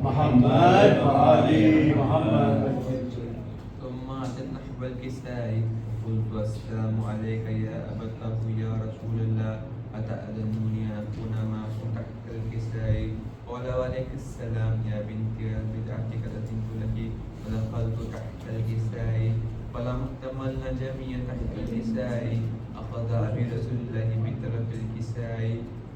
محمد وآل محمد. ثم أتت نحو الكساء قلت السلام عليك يا أبا الطه يا رسول الله أتأذنني أن أكون معكم تحت الكساء؟ قال وعليك السلام يا بنتي بدعتك أذنت لك فدخلت تحت الكساء فلما اكتملنا جميعا تحت الكساء أخذ أبي رسول الله بطرف الكساء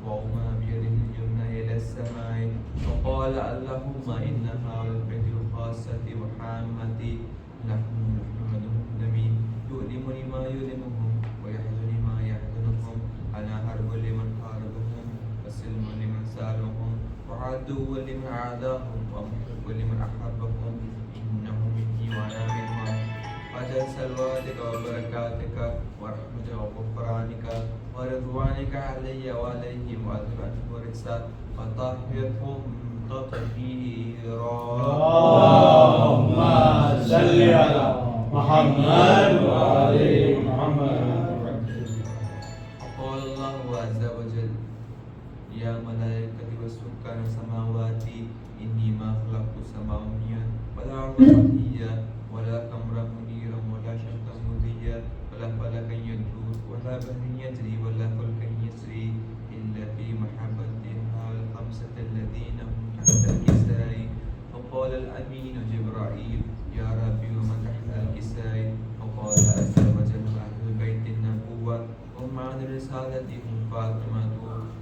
وهما بيده اليمنى إلى السماء وقال اللهم إن هذا البيت الخاصة وحامتي نحن دمي يؤلمني ما يؤلمهم ويحزنني ما يحزنهم أنا حرب لمن حاربهم وسلم لمن سالهم وعدو لمن عاداهم ومحب لمن أحبهم إنهم مني وأنا منهم وجل سلواتك وبركاتك ورحمتك وغفرانك ورضوانك علي وعليهم وأذهب عنهم الرجس وطهرهم تطهيرا. اللهم صل على محمد وآل محمد. وقال الله عز وجل يا ملائكتي وسكان السماوات إني ما خلقت السماء منيا ولا أرض مطيا ولا قمرا منيرا ولا شمسا مضيا ولا فلكا يدور ولا بحر يجري ولا فلكا يسري إلا في محبتها الخمسة الذين هم تحت الكساء. وقال الأمين جبرائيل يا ربي ومن تحت الكساء؟ وقال عز وجل أهل بيت النبوة هم عن الرسالة هم فاطمة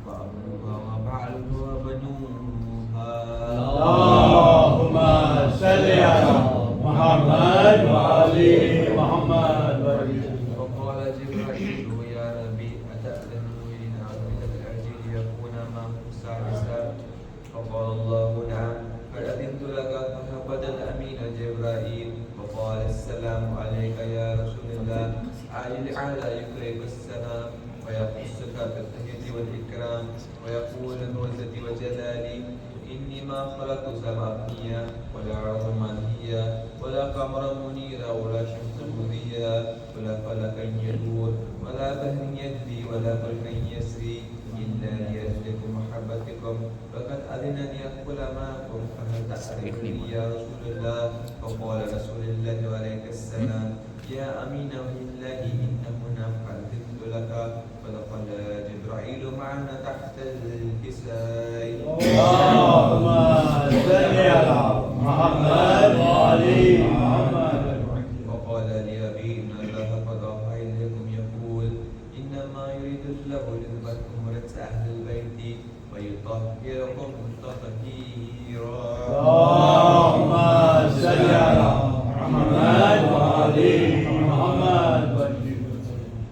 وأبوها وبعلها وبنوها. اللهم صل على محمد وآل محمد. وقال جبرائيل يا ربي أتأذنني لنعبد الأرض ليكون معه سادسا؟ فقال الله نعم قد أذنت لك. فهبط الأمين جبرائيل وقال السلام عليك يا رسول الله على يقرئك السلام ويخصك بالتحية والإكرام ويقول بعزتي وجلالي إني ما خلقت سماء منيا ولا أرض منهيا ولا قمرا منيرا ولا شمسا مضيا ولا فلكا يدور ولا بحر يجري ولا فلكا يسري إلا لأجلكم محبتكم فقد أذنني أدخل معكم فهل تعرفني يا رسول الله؟ فقال رسول الله عليه السلام يا أمين الله إنهن قد أذنت لك. فدخل جبرائيل معنا تحت الكساء. اللهم صل على محمد وآل محمد. وقال لأبي إن الله قد أوحى إليكم يقول إنما يريد الله ليذهبكم رجس أهل البيت ويطهركم تطهيرا. اللهم صل على محمد وآل محمد.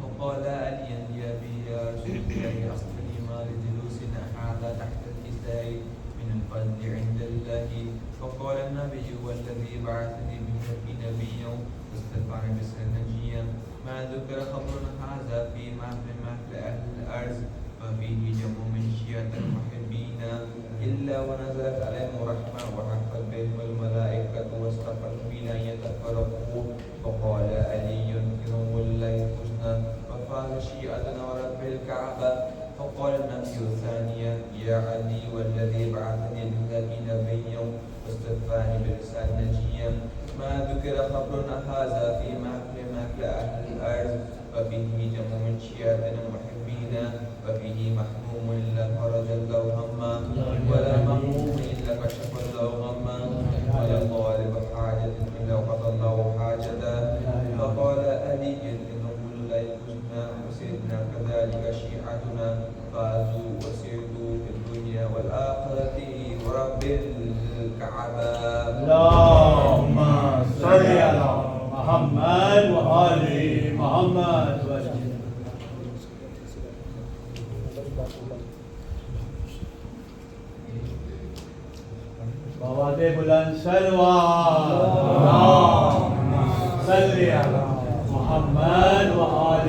وقال علي لأبي يا رسول الله أصلني ما لجلوسنا هذا تحت الكساء من الفضل عند الله. فقال النبي والذي بعثني بالحق نبيا واستفعني بسر نجيا ما ذكر خبر هذا في محفل أهل الأرض وفيه جمع من شيعة المحبين إلا ونزلت عليهم رحمة وحفت بهم الملائكة واستقلوا بنا يتفرقوا. فقال علي إنهم الله الحسنى وقال شيعتنا ورب الكعبة. فقال النبي ثانيا يا علي والذي بعثني بالحق نبيا واستفاني بلسان نجيا ما ذكر خبرنا هذا في محفل أهل الأرض وفيه جمع من شيعتنا محبين وفيه محموم إلا فرج الله هما ولا مهموم إلا كشف الله غما ولا طالب حاجة إلا قضى الله حاجته. فقال علي إنهم الله الحسنى وسيدنا كذلك شيعتنا فازوا وسيروا في الدنيا والآخرة ورب الكعبة. اللهم صل على محمد وآل محمد. بواد بلند سلوات اللهم صل على محمد وآل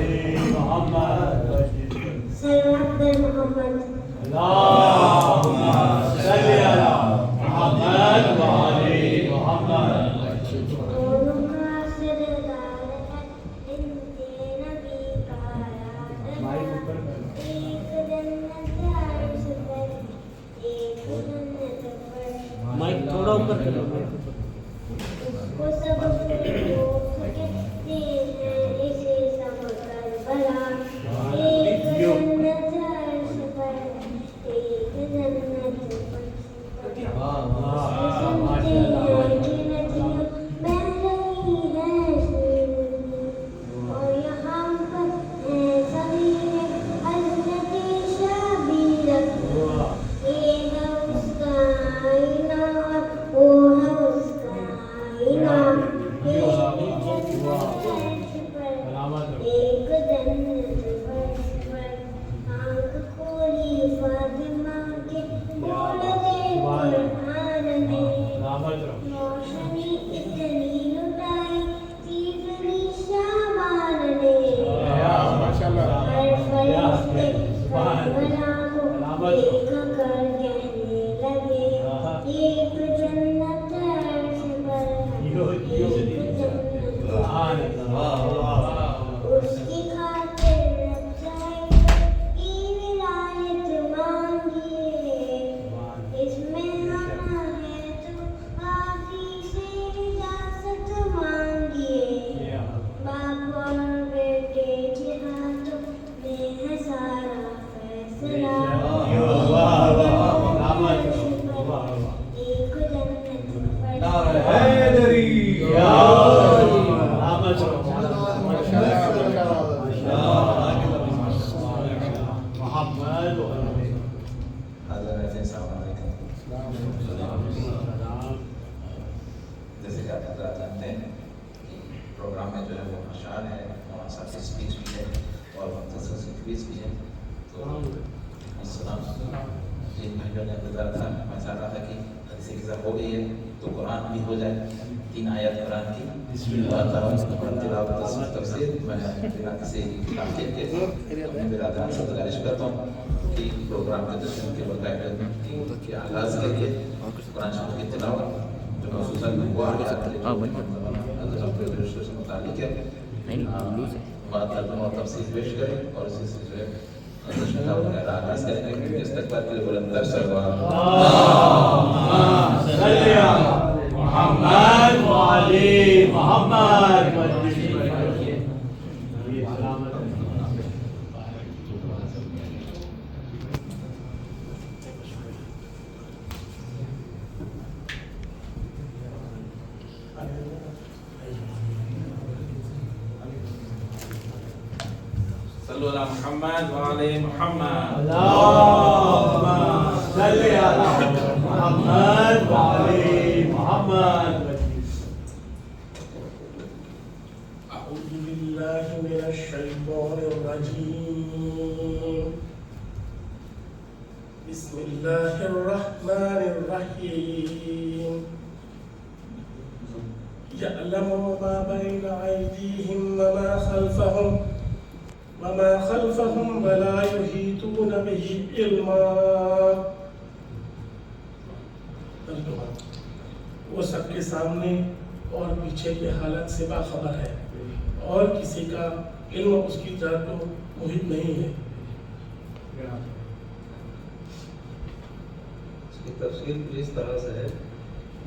محمد. اللهم صل على محمد وآل محمد. Mike تھوڑا اوپر کرو. وہ سب کہتے ہیں اسے سب کربلا ایک جنت عرش پر ایک جنت پر سنتے ہیں کہ ندیوں بہہ رہی ہیں اور یہاں پر ہیں سبھی حضرت شبیر یہ ہے اس کا آئینہ وہ ہے اس کا آئینہ ایک جنت فرش پر آنکھ کھولی فاطمہ کے بولتے قرآن نے روشنی اتنی لٹائی تیسری شابان نے ہر فرشتے کربلا کو دیکھ کر کہنے لگے ایک جنت عرش پر ایک جنت اس کی خاطر رب چاہے کی ولایت مانگیے اس میں آنا ہے تو کافی سے اجازت مانگیے باپ اور بیٹے کے ہاتھوں میں ہے سارا فیصلہ ایک جنت جیسے کہ آپ حضرات جانتے ہیں کہ پروگرام میں جو ہے وہ اشعار ہے اور سب سے اسپیچ بھی ہے اور مختصر سی کوئز بھی ہے. تو السلام جن بھائیوں نے انتظار تھا میں چاہ رہا تھا کہ کسی کی ہو گئی ہے تو قرآن بھی ہو جائے 3 آیات قرآن کی تلاوت تفسیر میں بنا کسی تاخیر کے اپنے برادران سے گزارش کرتا ہوں کہ پروگرام کے دشمن کے باقاعدہ کے آغاز کے لیے قرآن شریف کی تلاوت جو خصوصاً وہ آگے سے متعلق ہے بات ترجمہ اور تفصیل پیش کریں اور اسی سے جو ہے آغاز کریں گے استقبال کے لیے بلند تر صلوات محمد وعلی محمد. صلوا على محمد وعلى محمد. اللهم صل على محمد وعلى محمد. أعوذ بالله من الشيطان الرجيم. بسم الله الرحمن الرحيم. يعلم ما بين أيديهم وما خلفهم ولا يحيطون به علما. وہ سب کے سامنے اور پیچھے کی حالت سے باخبر ہے اور کسی کا علم اس کی ذات کو محیط نہیں ہے. اس کی تفصیل اس طرح سے ہے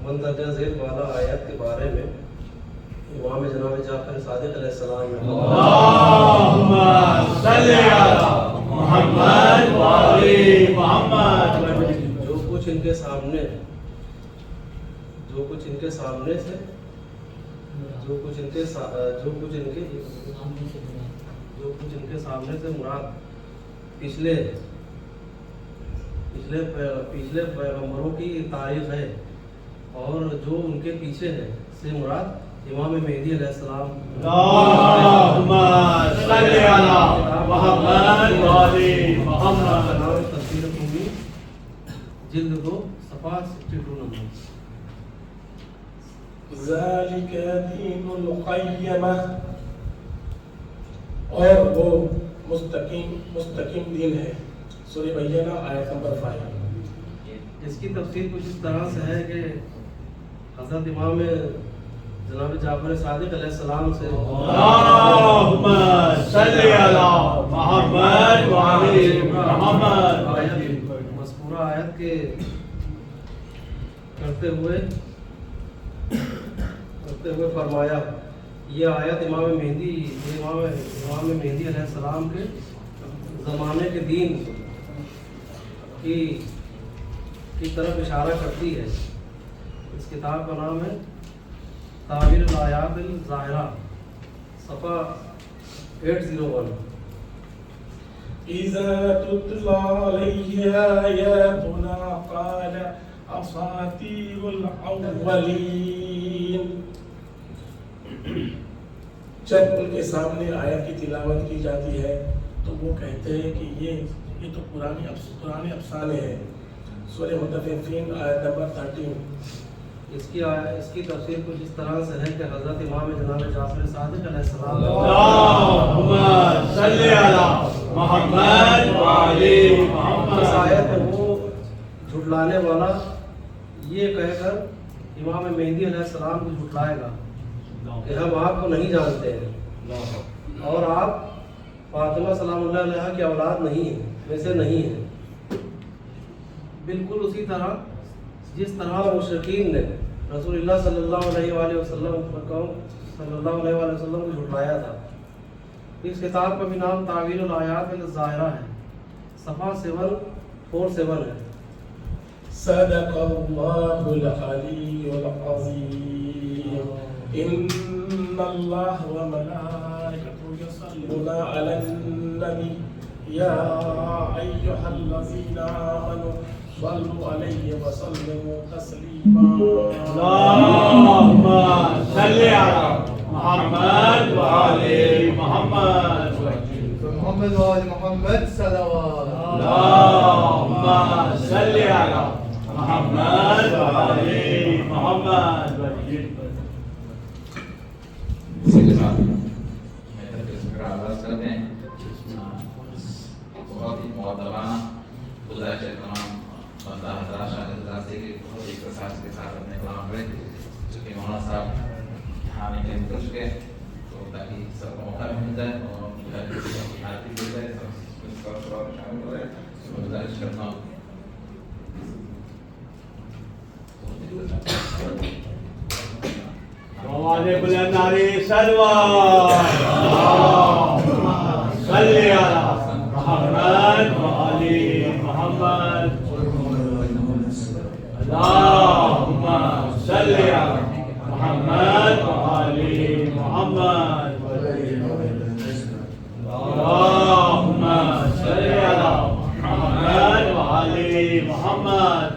مندرجہ ذیل والا آیات کے بارے میں امام جناب جعفر صادق علیہ السلام اللهم صل على محمد وعلى محمد. جو کچھ ان کے سامنے سے مراد پچھلے پیغمبروں کی تاریخ ہے اور جو ان کے پیچھے ہے سے مراد امام مہدی علیہ السلام. اللهم صل على محمد وعلى محمد. تفسیر قومی جلد 2 صفحہ 62 نمبر. ذالک دین القیمہ اور وہ مستقیم دین ہے. سورہ بینہ آیت نمبر 5. اس کی تفسیر کچھ اس طرح سے ہے کہ حضرت امام جناب جعفر صادق علیہ السلام سے اللهم صل على محمد وعلى محمد. مذکورہ آیت کے کرتے ہوئے فرمایا یہ آیت امام مہدی علیہ السلام کے زمانے کے دین کی طرف اشارہ کرتی ہے. اس کتاب کا نام ہے تعویل الآیات الظاہرہ، صفحہ 801. إذا تتلى عليه آياتنا قال أساطير الأولين. جب ان کے سامنے آیت کی تلاوت کی جاتی ہے تو وہ کہتے ہیں کہ یہ تو پرانے افسانے ہیں. سورہ مطففین آیت نمبر 13. اس کی تفسیر کچھ اس طرح سے ہے کہ حضرت امام جناب جعفر صادق علیہ السلام اللهم صل على محمد وعلى محمد. اس آیت میں وہ جھٹلانے والا یہ کہہ کر امام مہدی علیہ السلام کو جھٹلائے گا کہ ہم آپ کو نہیں جانتے ہیں اور آپ فاطمہ سلام اللہ علیہ کی اولاد نہیں ہیں، ویسے نہیں ہیں. بالکل اسی طرح جس طرح مشرکین نے رسول اللہ صلی اللہ علیہ وآلہ وسلم کو جھٹلایا تھا. اس کتاب کا بھی نام تعویل الآیات الظاہرہ ہے، صفحہ 747 ہے. صدق اللہ العلی العظیم. ان اللہ وملائکته یصلون علی النبی یا ایها الذین آمنوا صلوا علیہ وسلموا تسلیما. اللهم صل على محمد وعلى محمد. محمد وآل محمد صلوات. اللهم صل على محمد وعلى محمد. اسی کے ساتھ محنت کے ذکر آغاز کرتے ہیں. بہت ہی معدبانہ گزارش ہے تمام بندہ حضرات شاہد حضرات سے کہ بہت ایک احساس کے ساتھ اپنے کلام پڑھیں. چونکہ مولانا صاحب یہاں آنے کے لیے نکل چکے ہیں تو تاکہ سب کو موقع بھی مل جائے اور حالت بھی مل جائے سب اس کا شامل ہو جائے تو گزارش کرنا ہوں. وعلى بلند عليه سلوات. اللهم صل على محمد وعلى محمد. اللهم صل على محمد وعلى محمد. اللهم صل على محمد وعلى محمد.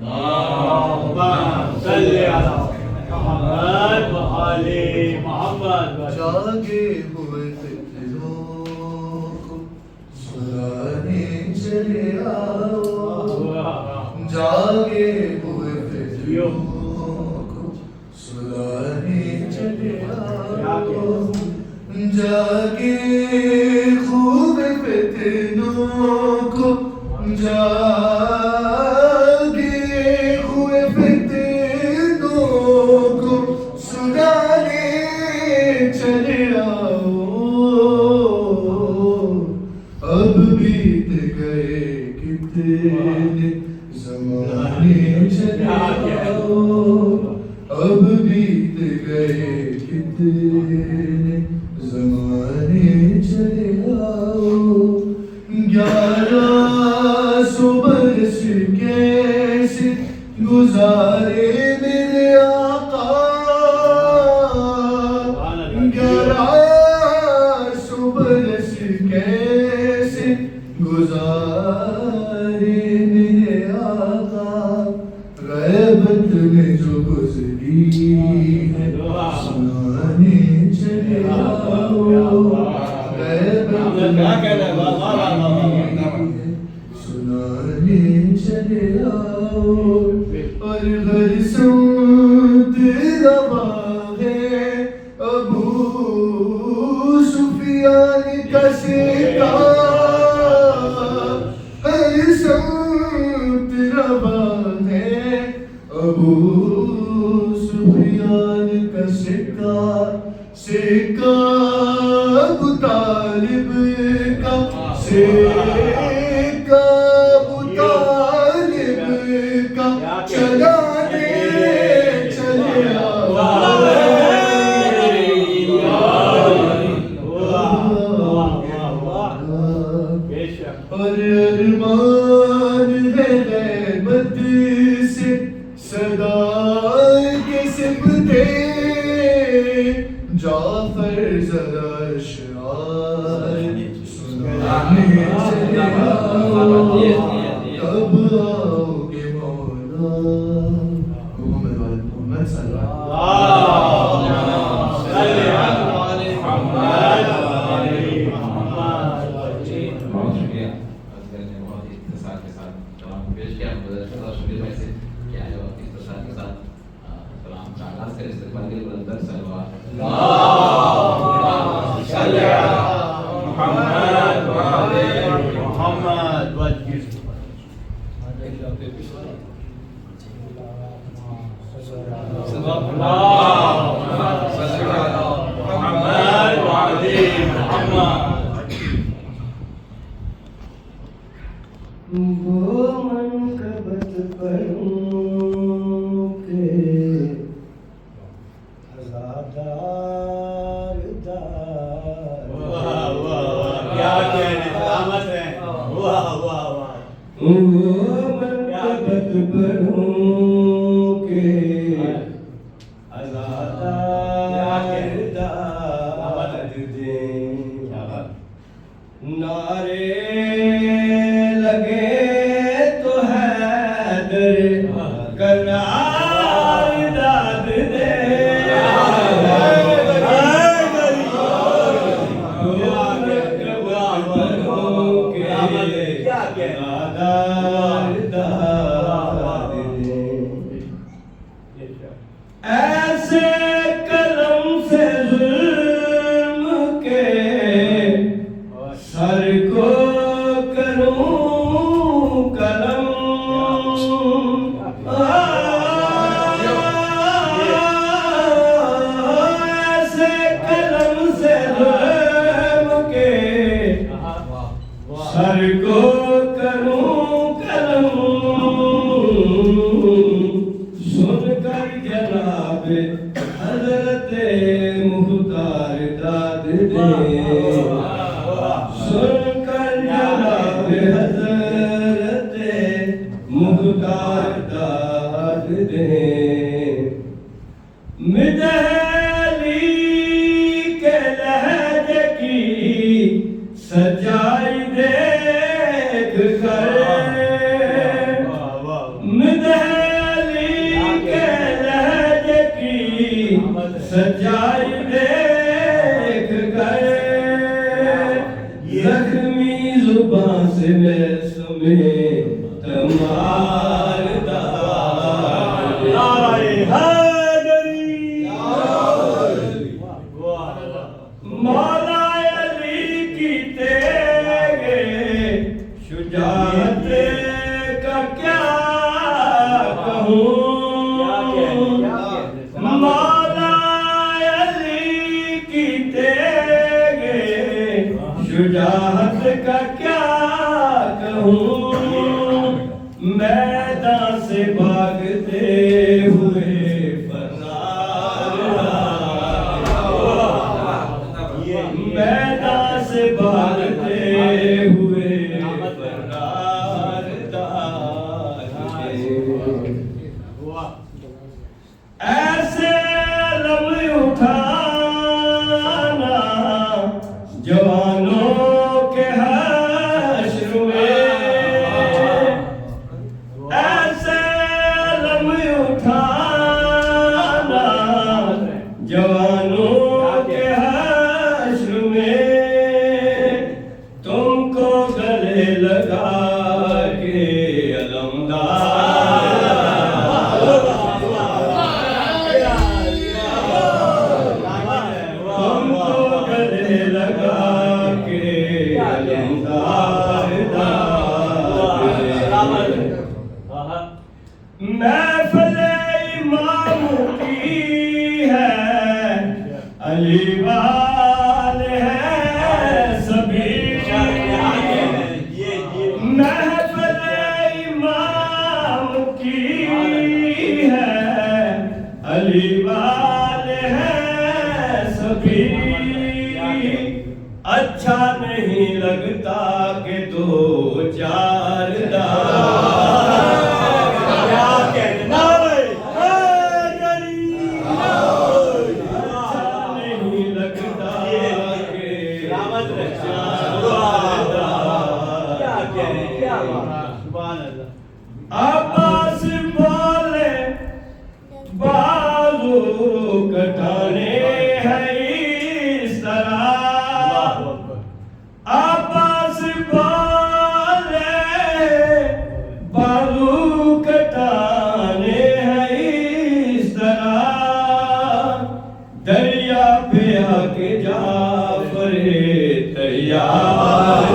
اللهم صل على محمد وعلى محمد. جاگے ہوئے فتنوں کو سلانے چلے آؤ. جاگے ہوئے فتنوں کو سلانے چلے آؤ. جاگے خوب فتنوں کو جاگے ہوئے فتنوں کو سلانے چلے آؤ. اب بیت گئے کتنے زمانے چلے آؤ. اب بیت گئے کتنے زمانے چلے آؤ. 1100 برس کیسے گزارے میرے آقا. 1100 برس کیسے گزارے میرے آقا. غیبت میں جو گزری ہے سنانے چلے آؤ. غیبت میں سنانے چلے آؤ. اور ہر سمت رواں ہے ابو سفیان کا سکہ. ہر سمت رواں ہے ابو سفیان کا سکہ. سکہ ابو طالب کا سکہ اور ارمان ہے غیبت سے صدا کے سمتے جعفر ذرا اشعار سنانے چلے آؤ کب آؤ گے مولا محمد والد محمد صلی اللہ وہ منقبت پڑھوں کے عزادار دار کیا سلامت ہے واہ واہ واہ وہ منقبت پڑھوں کے عزادار دار دیں نعرے ایسے قلم سے ظلم کے سر کو کروں قلم ایسے قلم سے ظلم کے سر کو کروں قلم سن کر جناب حضرت مختار داد دے سن کر جناب حضرت مختار داد دے مدحلی کے لہجے کی سجائی دیکھ کر سجائی دیکھ کر زخمی زبان سے میں سمیں تمہار دار مولا علی کی تیرے شجاعت کا کیا کہوں شجاعت کا کیا کہوں میدان سے بھاگتے ہوئے فرار میدان سے بھاگتے ہوئے فرار ایسے لمحے اٹھانا جوانوں کے حشر میں ایسے لمحے اٹھانا جوانوں کے حشر میں تم کو گلے لگا کے علمدار محفل امام کی ہے علی والے ہیں سبھی محفل امام کی ہے علی والے ہیں سبھی اچھا نہیں لگتا کہ تو جاردہ کیا کہنے نعرہ حیدری اچھا نہیں لگتا کہ سلامت رہے جاردہ کیا کہنے کیا بات سبحان اللہ عباس بولے بازو کٹانے ہیں اس طرح عباس بولے بازو کٹانے ہیں اس طرح دریا پہ آ کے جعفر تیار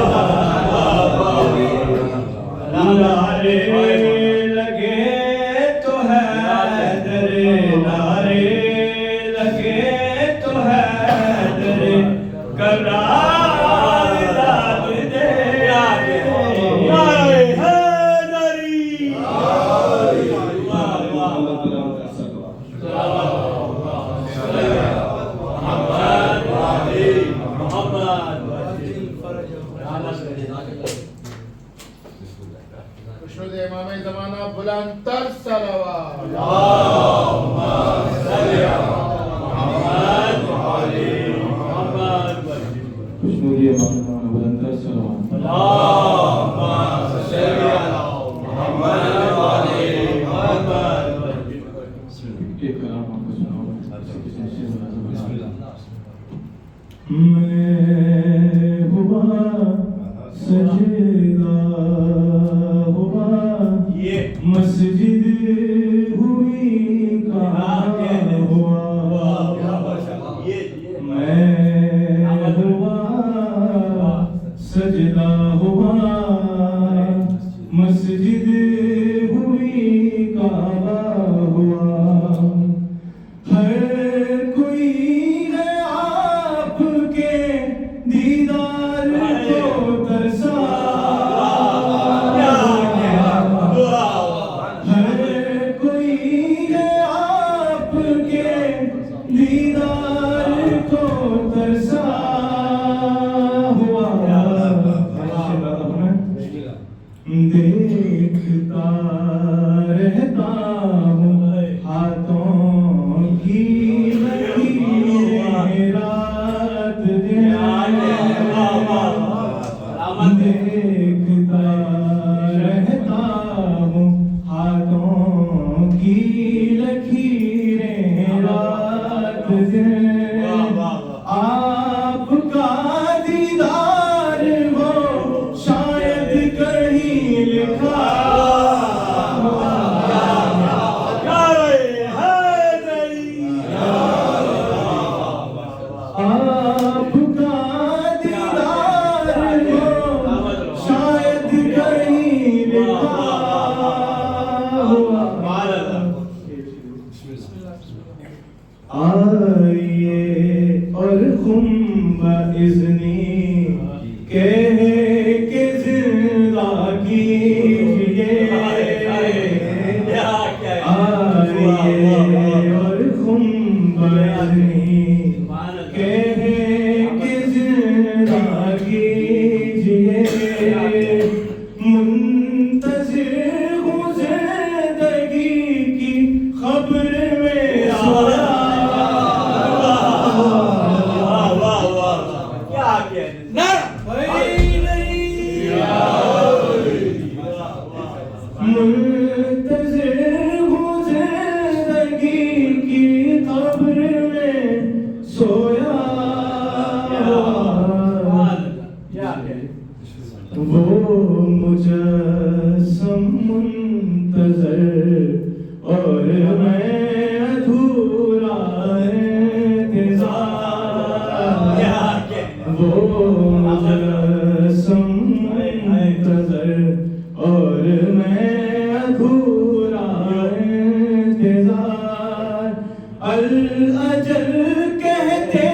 نعرے لگے تو حیدر نعرے لگے تو حیدر قرار داد دے نعرہ حیدری خشنود امام زمانہ بلند تر صلوات خوشنودی امام بلندر سلام ایک کلام آپ کو سناؤں میں ہوا سجدہ ہوا مسجد ہوئی کہاں ہوا میں ہوا سجدہ ہوا مسجد ہوئی کعبہ ہوا ہر کوئی ہے آپ کے دیدار کو ترسا ہر کوئی ہے آپ کے دیدار کو ترسا ہوا دیکھتا رہتا ہوں ہاتھوں کی لکیریں رات دن دیکھتا رہتا ہوں ہاتھوں کی لکیریں رات دن آپ کا دیدار ہو شاید کہیں لکھا آپ کا دیدار ہو شاید کہیں لکھا ہوا آئیے اور خم بإذنی کہہ کے زندہ کیجئے آئیے اور خم بإذنی کہہ کے زندہ کیجئے منتظر ہوں زندگی کی خبر میں سویا منتظر ہوں زندگی کی قبر میں سویا وہ مجسم منتظر اور میں ادھورا انتظار وہ مجسم منتظر اور میں ادھورا انتظار الاجل کہتے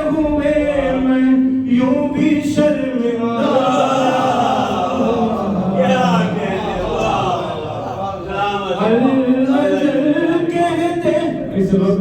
ہوئے میں یوں بھی شرمندہ الاجل کہتے اس وقت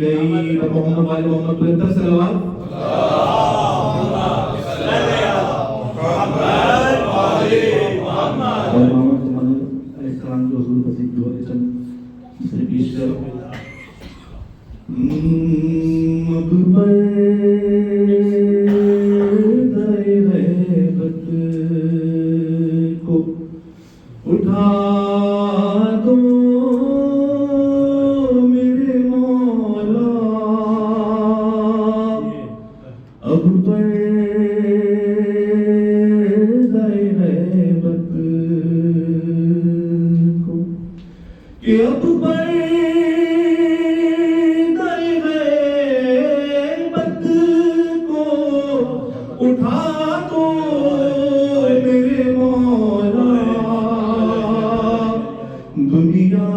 گئی. محمد والے محمد بلندر صلوات. اور محمد علیہ السلام جو حضور پسند جو چند سے پیش کرو. مقبر دائے غیبت کو اٹھا دو میرے مولا. اب دائے غیبت کو کہ اب اٹھا دو میرے مولا. دنیا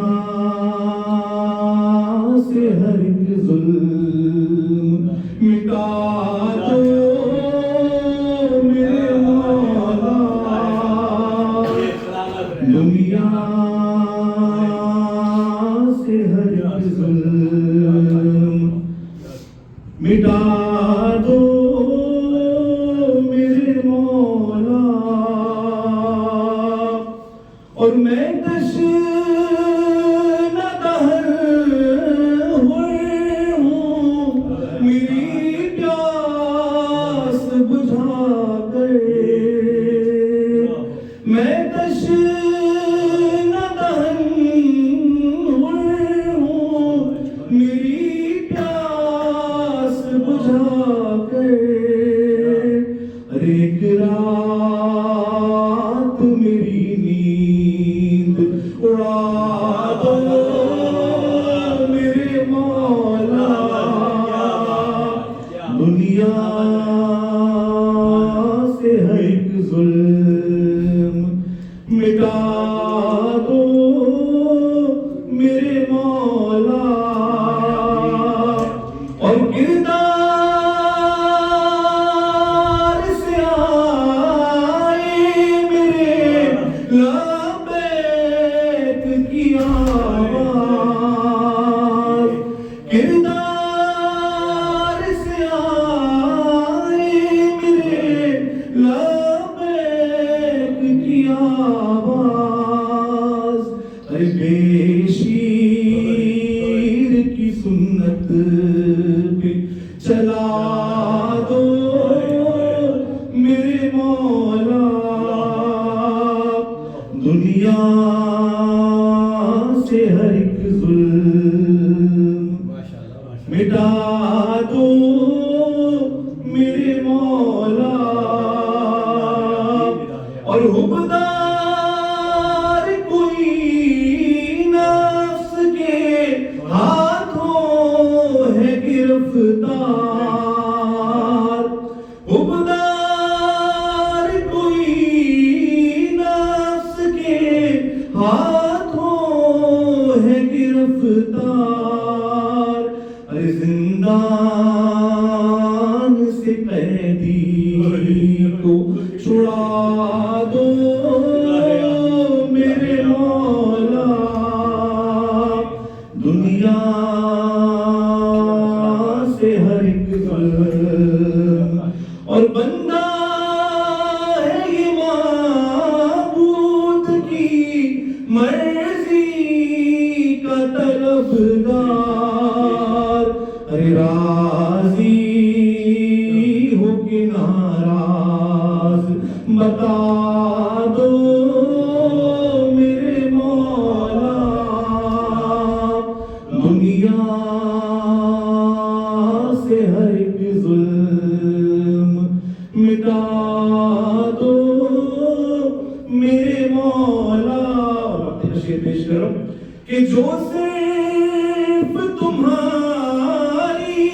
سے ہر ایک ظلم مٹا دو میرے مولا. دنیا سے ہر ایک ظلم مٹا دو اور میں دہر ہوئے ہوں میری پیاس بجھا گئے. میں دہر ہوئے ہوں میری پیاس بجھا گئے. ایک رات میری نیند اڑا دو میرے مولا. دنیا سے ہر ایک ظلم مٹا دو میرے مولا. اور کردار شیر کی سنت پہ چلا دو میرے مولا. دنیا سے ہر ایک ظلم مٹا دو میرے مولا. اور حبدار حبدار کوئی نفس کے ہاتھوں ہے گرفتار. ارے زندان سے قیدی کو چھڑا دو میرے مولا. دنیا سے ہر ایک ظلم اور بندہ ہے یہ معبود کی مرضی کا طلبگار. ارے راضی ہو کہ ناراض بتا دو میرے مولا. دنیا سے ہر ایک ظلم مٹا دو میرے مولا. شعر پیش کرو کہ جو صرف تمہاری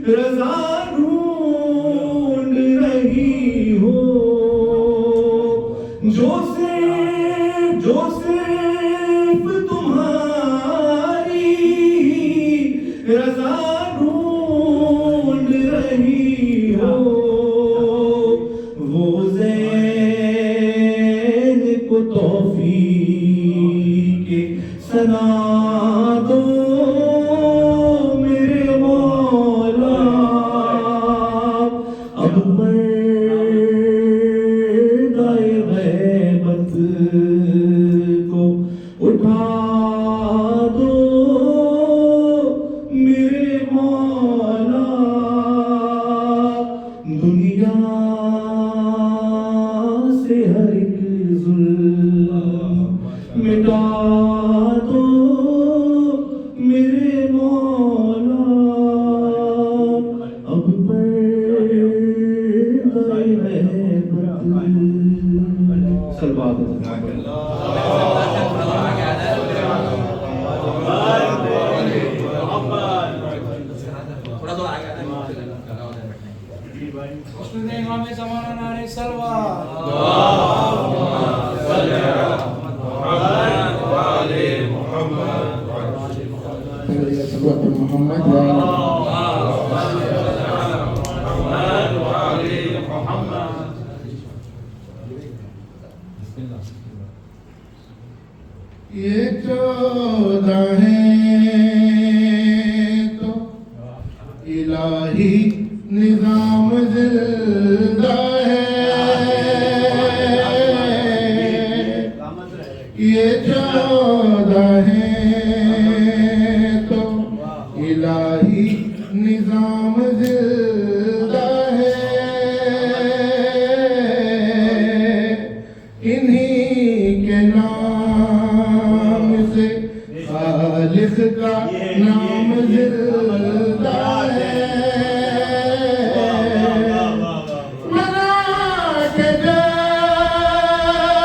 رضا ڈھونڈ رہی ہو. جو صرف تمہاری رضا ڈھونڈ رہی ہو. وہ زین کو توفیق ثنا دو تھوڑا تو آگے آتا ہے جگہ ہوتا ہے بیٹھنے کی. جی بھائی اس نے امام زمانہ نعرہ سلوہ یہ 14 ہیں تو الہی نظام زندہ ہے. یہ 14 ہیں تو الہی نظام زندہ ہے. انہی کے نام سے خالق کا نام زندہ ہے. منا کے جشن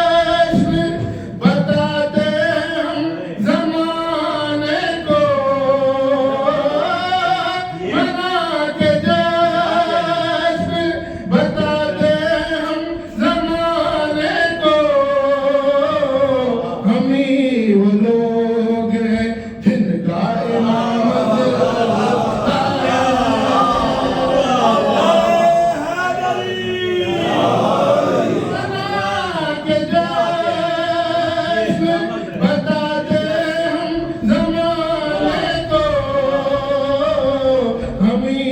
بتاتے ہم زمانے کو. منا کے جشن بتاتے ہم زمانے کو. ہم ہی وہ لوگ ہیں جن کا امام کے جشن بتاتے ہم زمانے کو. ہم ہی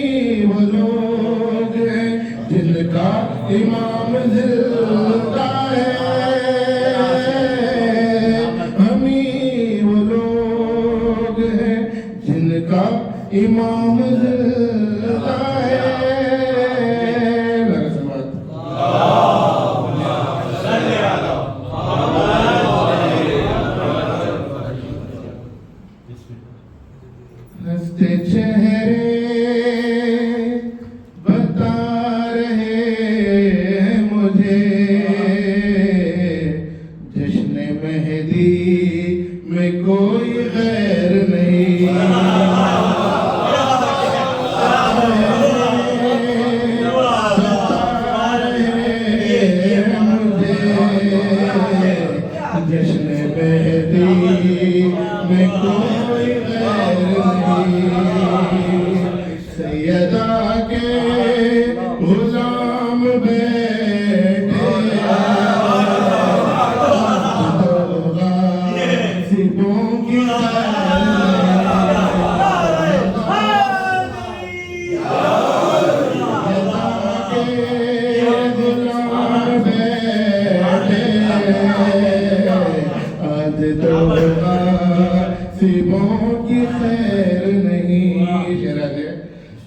وہ لوگ ہیں جن کا امام زندہ ہے. ہم ہی وہ لوگ ہیں جن کا امام زندہ ہے. ہنستے چہرے بتا رہے ہیں مجھے جشن مہدی میں کوئی غیر نہیں. بتا رہے ہیں مجھے جشن مہدی میں کوئی غیر نہیں. سیدہ کے غلام بیٹے غاصبوں کی غلام بیٹے آج تو غاصبوں کی خیر نہیں.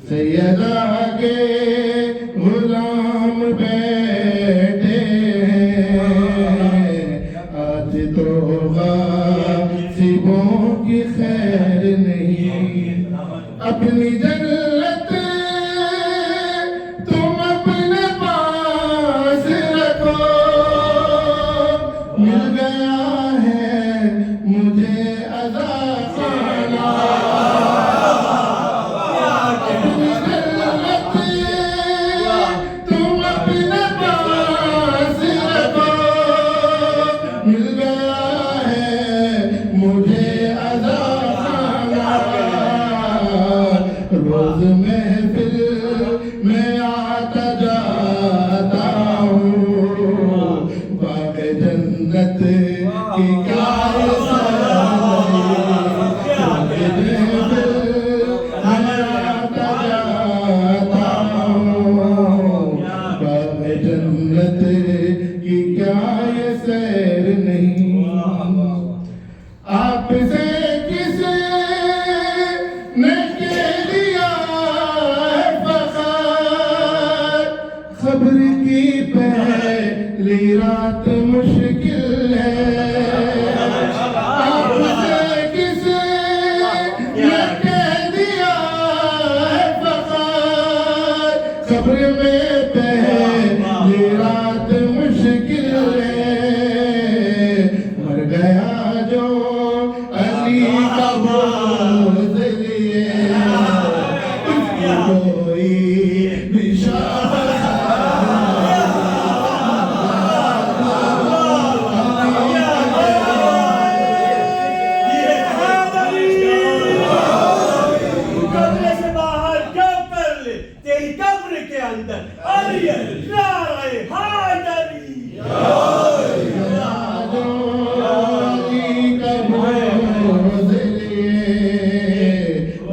سیدہ کے غلام بیٹے آج تو غاصبوں کی خیر نہیں. اپنی جنت تم اپنے پاس رکھو. مل گیا ہے مجھے عذاب خانہ. اپنی جنت تم اپنے پاس رکھو. مل گیا ہے مجھے عذاب خانہ. روز محفل میں آتا جاتا ہوں. باغ جنت کی کیا جنت کی کیا یہ سیر نہیں. آپ سے کسی نے کہہ دیا ہے فخر. صبر کی پہلی رات مشکل ہے. آپ سے کسی نے کہہ دیا ہے فخر. صبر میں پہلی رات مشکل ہے. مر گیا جو علی کا بوجھ لیے. اس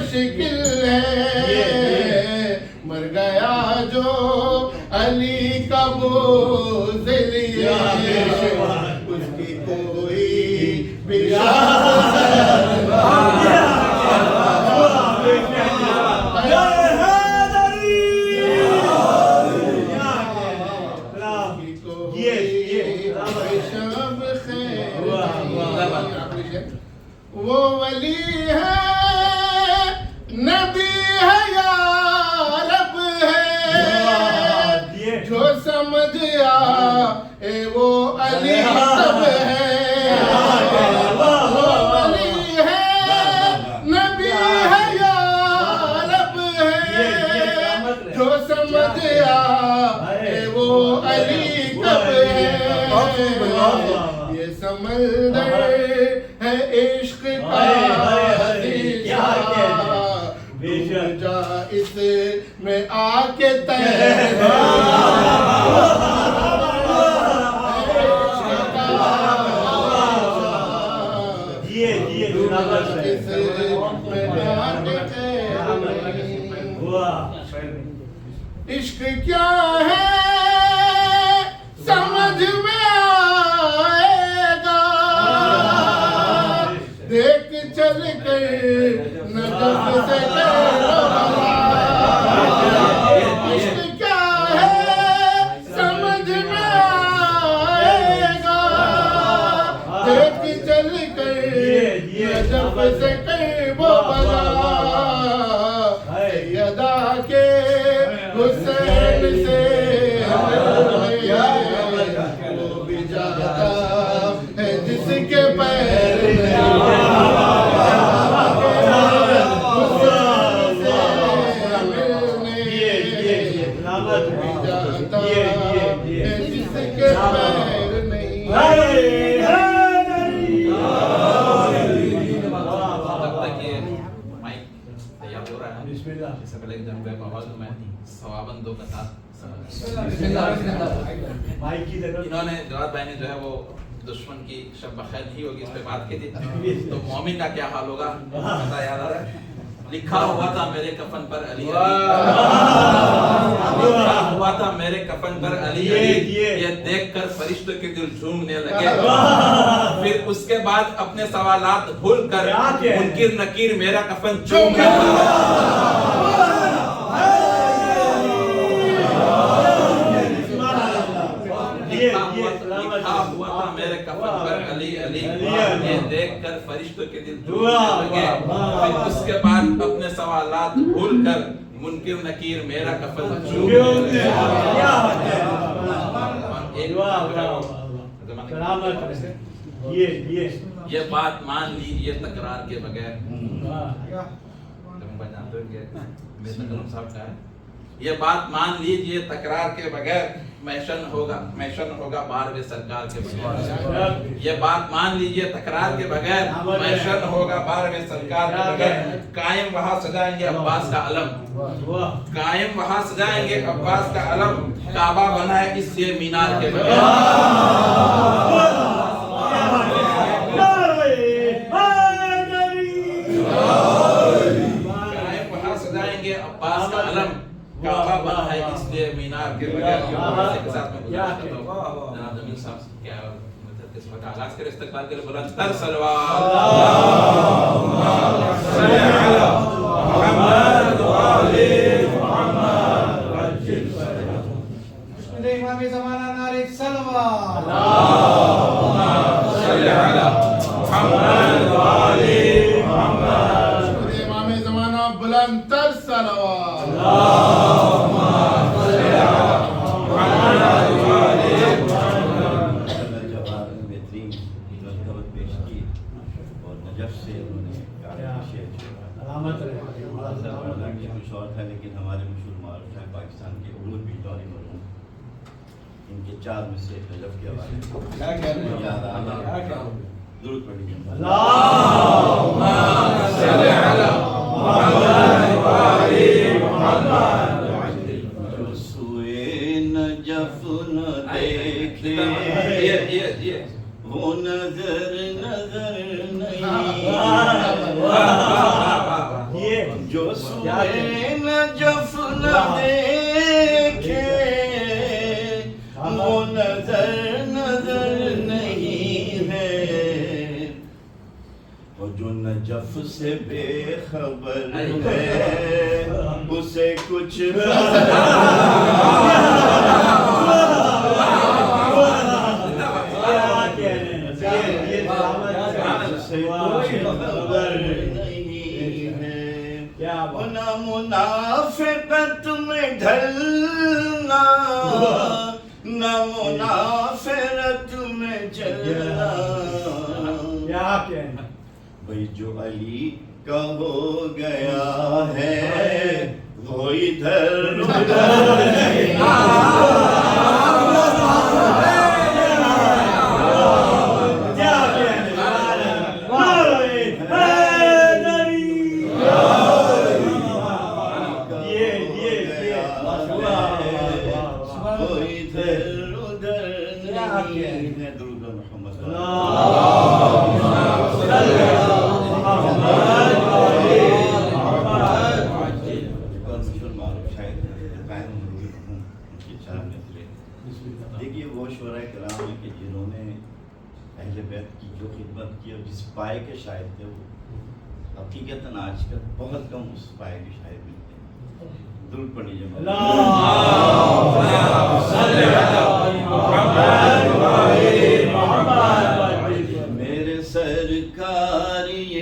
مشکل ہے مر گیا جو علی کا بوجھ لیے اس کی کوئی وہ ولی ہے نبی ہے یا رب ہے جو سمجھا وہ علی سب ہے وہ ولی ہے نبی ہے یا رب ہے جو سمجھا وہ علی سب ہے یہ سمندر ہے عشق کا جا اس میں آ کے عشق کیا ہے سمجھ میں آئے گا دیکھ چل کر نجف سے عشق کیا ہے سمجھ میں آئے گا دیکھ چل کر نجف سے وہ بلا سیدہ کے حسین سے وہ بھی جاتا ہے جس کے پیر اس سے پہلے جب میں آواز دوں میں ثواباً دو قطعات انہوں نے جواد بھائی نے جو ہے وہ دشمن کی شب بخیر نہیں ہوگی اس پہ بات کی تھی تو مومن کا کیا حال ہوگا پتہ یاد آ رہا ہے لکھا ہوا تھا میرے کفن پر علی لکھا ہوا تھا میرے کفن پر علی یہ دیکھ کر فرشتوں کے دل جھومنے لگے پھر اس کے بعد اپنے سوالات بھول کر منکر نکیر میرا کفن چومنے لگے لکھا ہوا تھا میرے کفن پر علی علی یہ دیکھ کر فرشتوں کے دل جھومنے لگے پھر اس کے بعد اپنے سوالات بھول کر منکر نکیر میرا کفن چومنے لگے یہ بات مان لیجئے تکرار کے بغیر یہ بات مان لیجئے تکرار کے بغیر محشر ہوگا بارویں سرکار کے بغیر یہ بات مان لیجئے تکرار کے بغیر محشر ہوگا بارویں سرکار کے بغیر قائم وہاں سجائیں گے عباس کا علم قائم وہاں سجائیں گے عباس کا علم کعبہ بنا ہے اس سے مینار کے بغیر قائم وہاں سجائیں گے عباس کا علم کعبہ بنا ہے اس لیے مینار کے بغیر کے ساتھ میں گزارش کرتا ہوں جناب جمیل صاحب کیا اس وقت آغاز کرے استقبال کے لیے بلند تر صلوات اللہم صلی علی محمد وآلِ محمد امام زمانہ نعرہ صلوات اللہم صلی علی محمد وآلِ محمد امام زمانہ بلند تر صلوات لیکن ہمارے مشہور معروف ہیں پاکستان کے عمر بھی جوانی مرحوم ان کے 4 میں سے نجف کے حوالے درود پڑھیے اللہم صلی علی محمد وآلِ محمد جو سوئے نجف نہ دیکھے وہ نظر نہیں جو سوئے نجف نہ دیکھے، وہ نظر نہیں ہے، اور جو نجف سے بے خبر ہے اسے کچھ نہ منافقت میں ڈھلنا، نہ منافرت میں جلنا، بھئی جو علی کا ہو گیا ہے وہ ادھر ادھر نہیں۔ دیکھیے وہ شعراء کرام ہیں کہ جنہوں نے اہل بیت کی جو خدمت کی اور جس پائے کے شاعر تھے، وہ حقیقتاً آج کل بہت کم اس پائے کے شاعر ملتے ہیں۔ درود پڑھ لیجیے۔ میرے سرکار یہ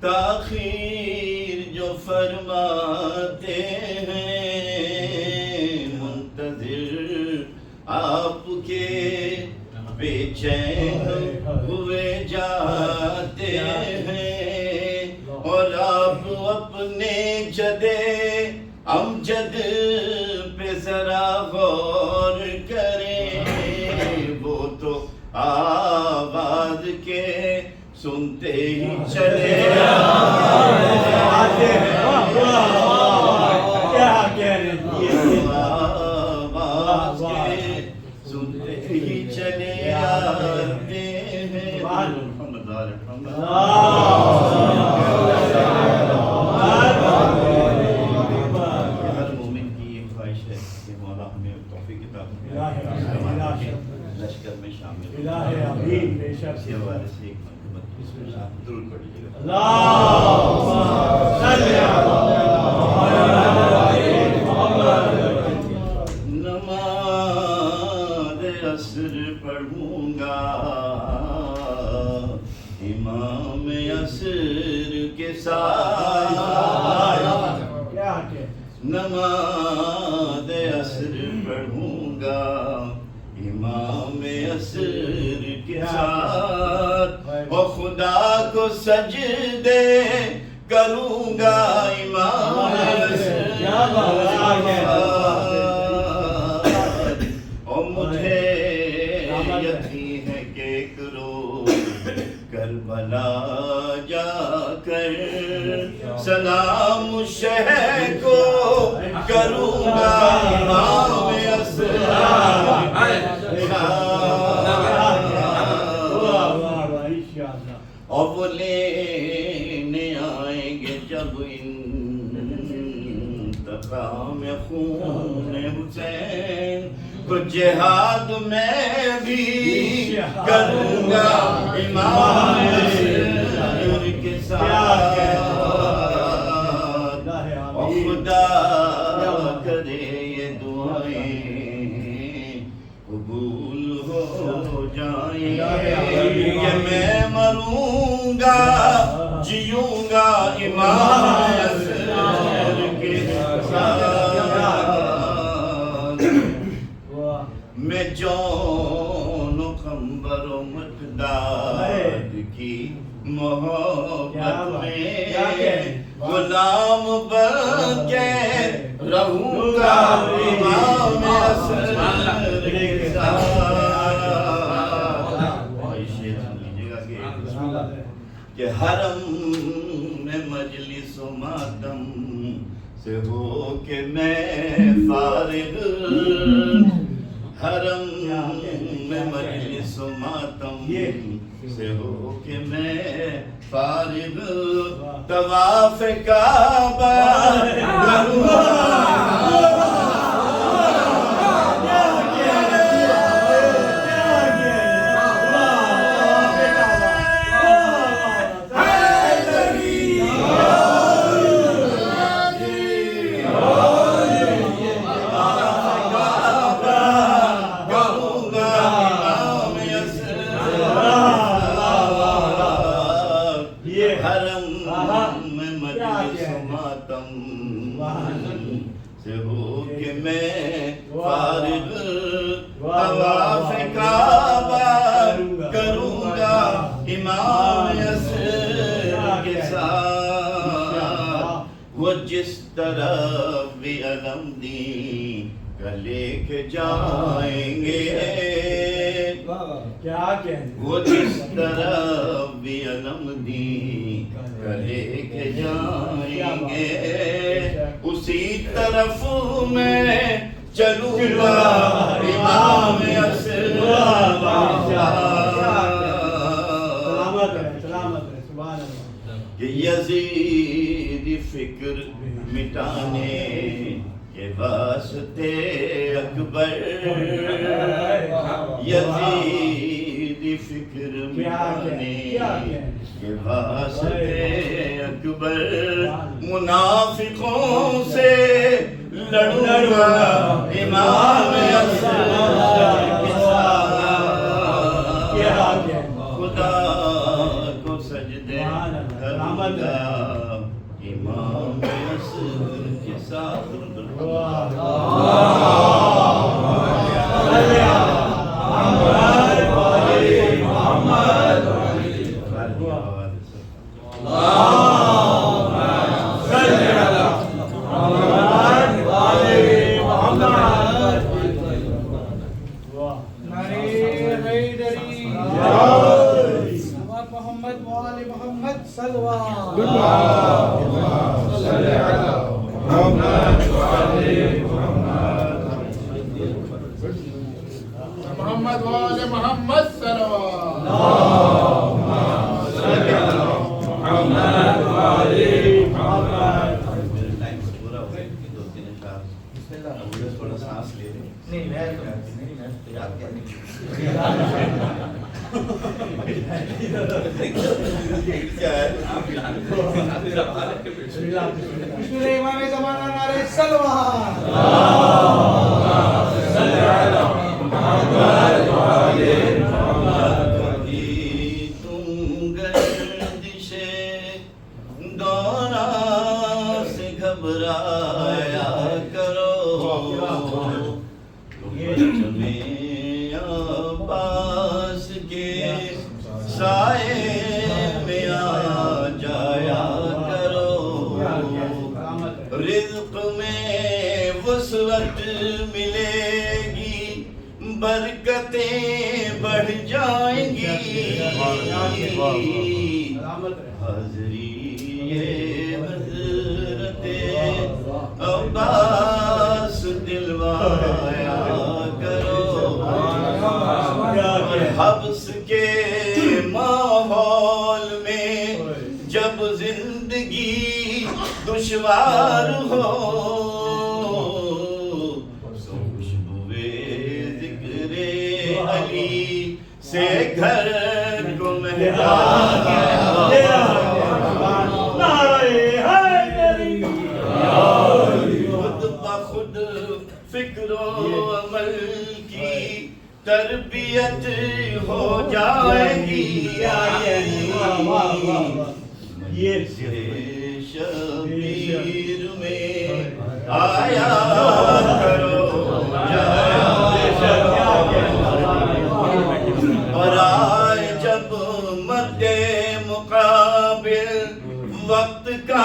تاخیر جو فرماتے ہیں، منتظر آپ کے بے چین ہوئے جاتے ہیں، اور آپ اپنے جدے امجد پہ ذرا غور کریں، وہ تو آواز کے سنتے ہی چلے آتے ہیں، آواز کے سنتے ہی چلے آتے ہیں۔ ہر مومن کی یہ خواہش ہے کہ مولا ہمیں توفیق عطا فرمائے، لشکر میں شامل ہو۔ اسی حوالے سے ایک مرتبہ درود پڑھ لیجیے گا۔ نماز عصر پڑھوں گا امام عصر کے ساتھ، نماز عصر پڑھوں گا امام عصر کے ساتھ، اور خدا کو سجدے کروں گا امام عصر کے ساتھ، اور مجھے یقین ہے کہ ایک روز کربلا جا کر سلام شہر کو کروں گا امام عصر کے ساتھ، اور وہ لینے آئیں گے جب انتقام خون حسین، تو جہاد میں بھی کروں گا امام عصر کے ساتھ، اور خدا کرے یہ دعائیں قبول ہو جائیں کہ میں مروں گا جیوں گا امام عصر کے ساتھ، میں جون و قمبر و مقداد کی محبت میں غلام بن کے رہوں گا امام عصر کے ساتھ، کہ حرم میں مجلس و ماتم سے ہو کے میں فارغ، حرم میں مجلس و سماتم سے ہو کہ میں فارغ طواف کعبہ سے ہو کہ میں فارغ طواف کعبہ کروں گا امام یسر کے ساتھ وہ جس طرف بھی علم دی کا لے کے جائیں گے وہ جس طرف بھی علم دی کا لے کے جائیں گے اسی طرف میں چلوں گا امام یسر کہ یزید فکر مٹانے کے واسطے اکبر یزید فکر مٹانے کے واسطے اکبر منافقوں سے لڑوں گا امام یسر کے ساتھ خدا کو سجدے کروں گا امام یسر کے ساتھ محمد وآل محمد صلوات تھوڑا سانس لے لیں امام زمانہ نعرہ سلوات تم گردش دوران سے گھبرایا کرو تمہیں عباس کے سائے میں آ جایا کرو رزق میں وسعت ملے گی برکتیں بڑھ جائیں گی حاضری حضرت عباس دلوایا کرو حبس کے ماحول میں جب زندگی دشوار ہو سے گھر کو خود بخود فکر و عمل کی تربیت ہو جائے گی شبیر میں آیا کرو اور آئے جب مد مقابل وقت کا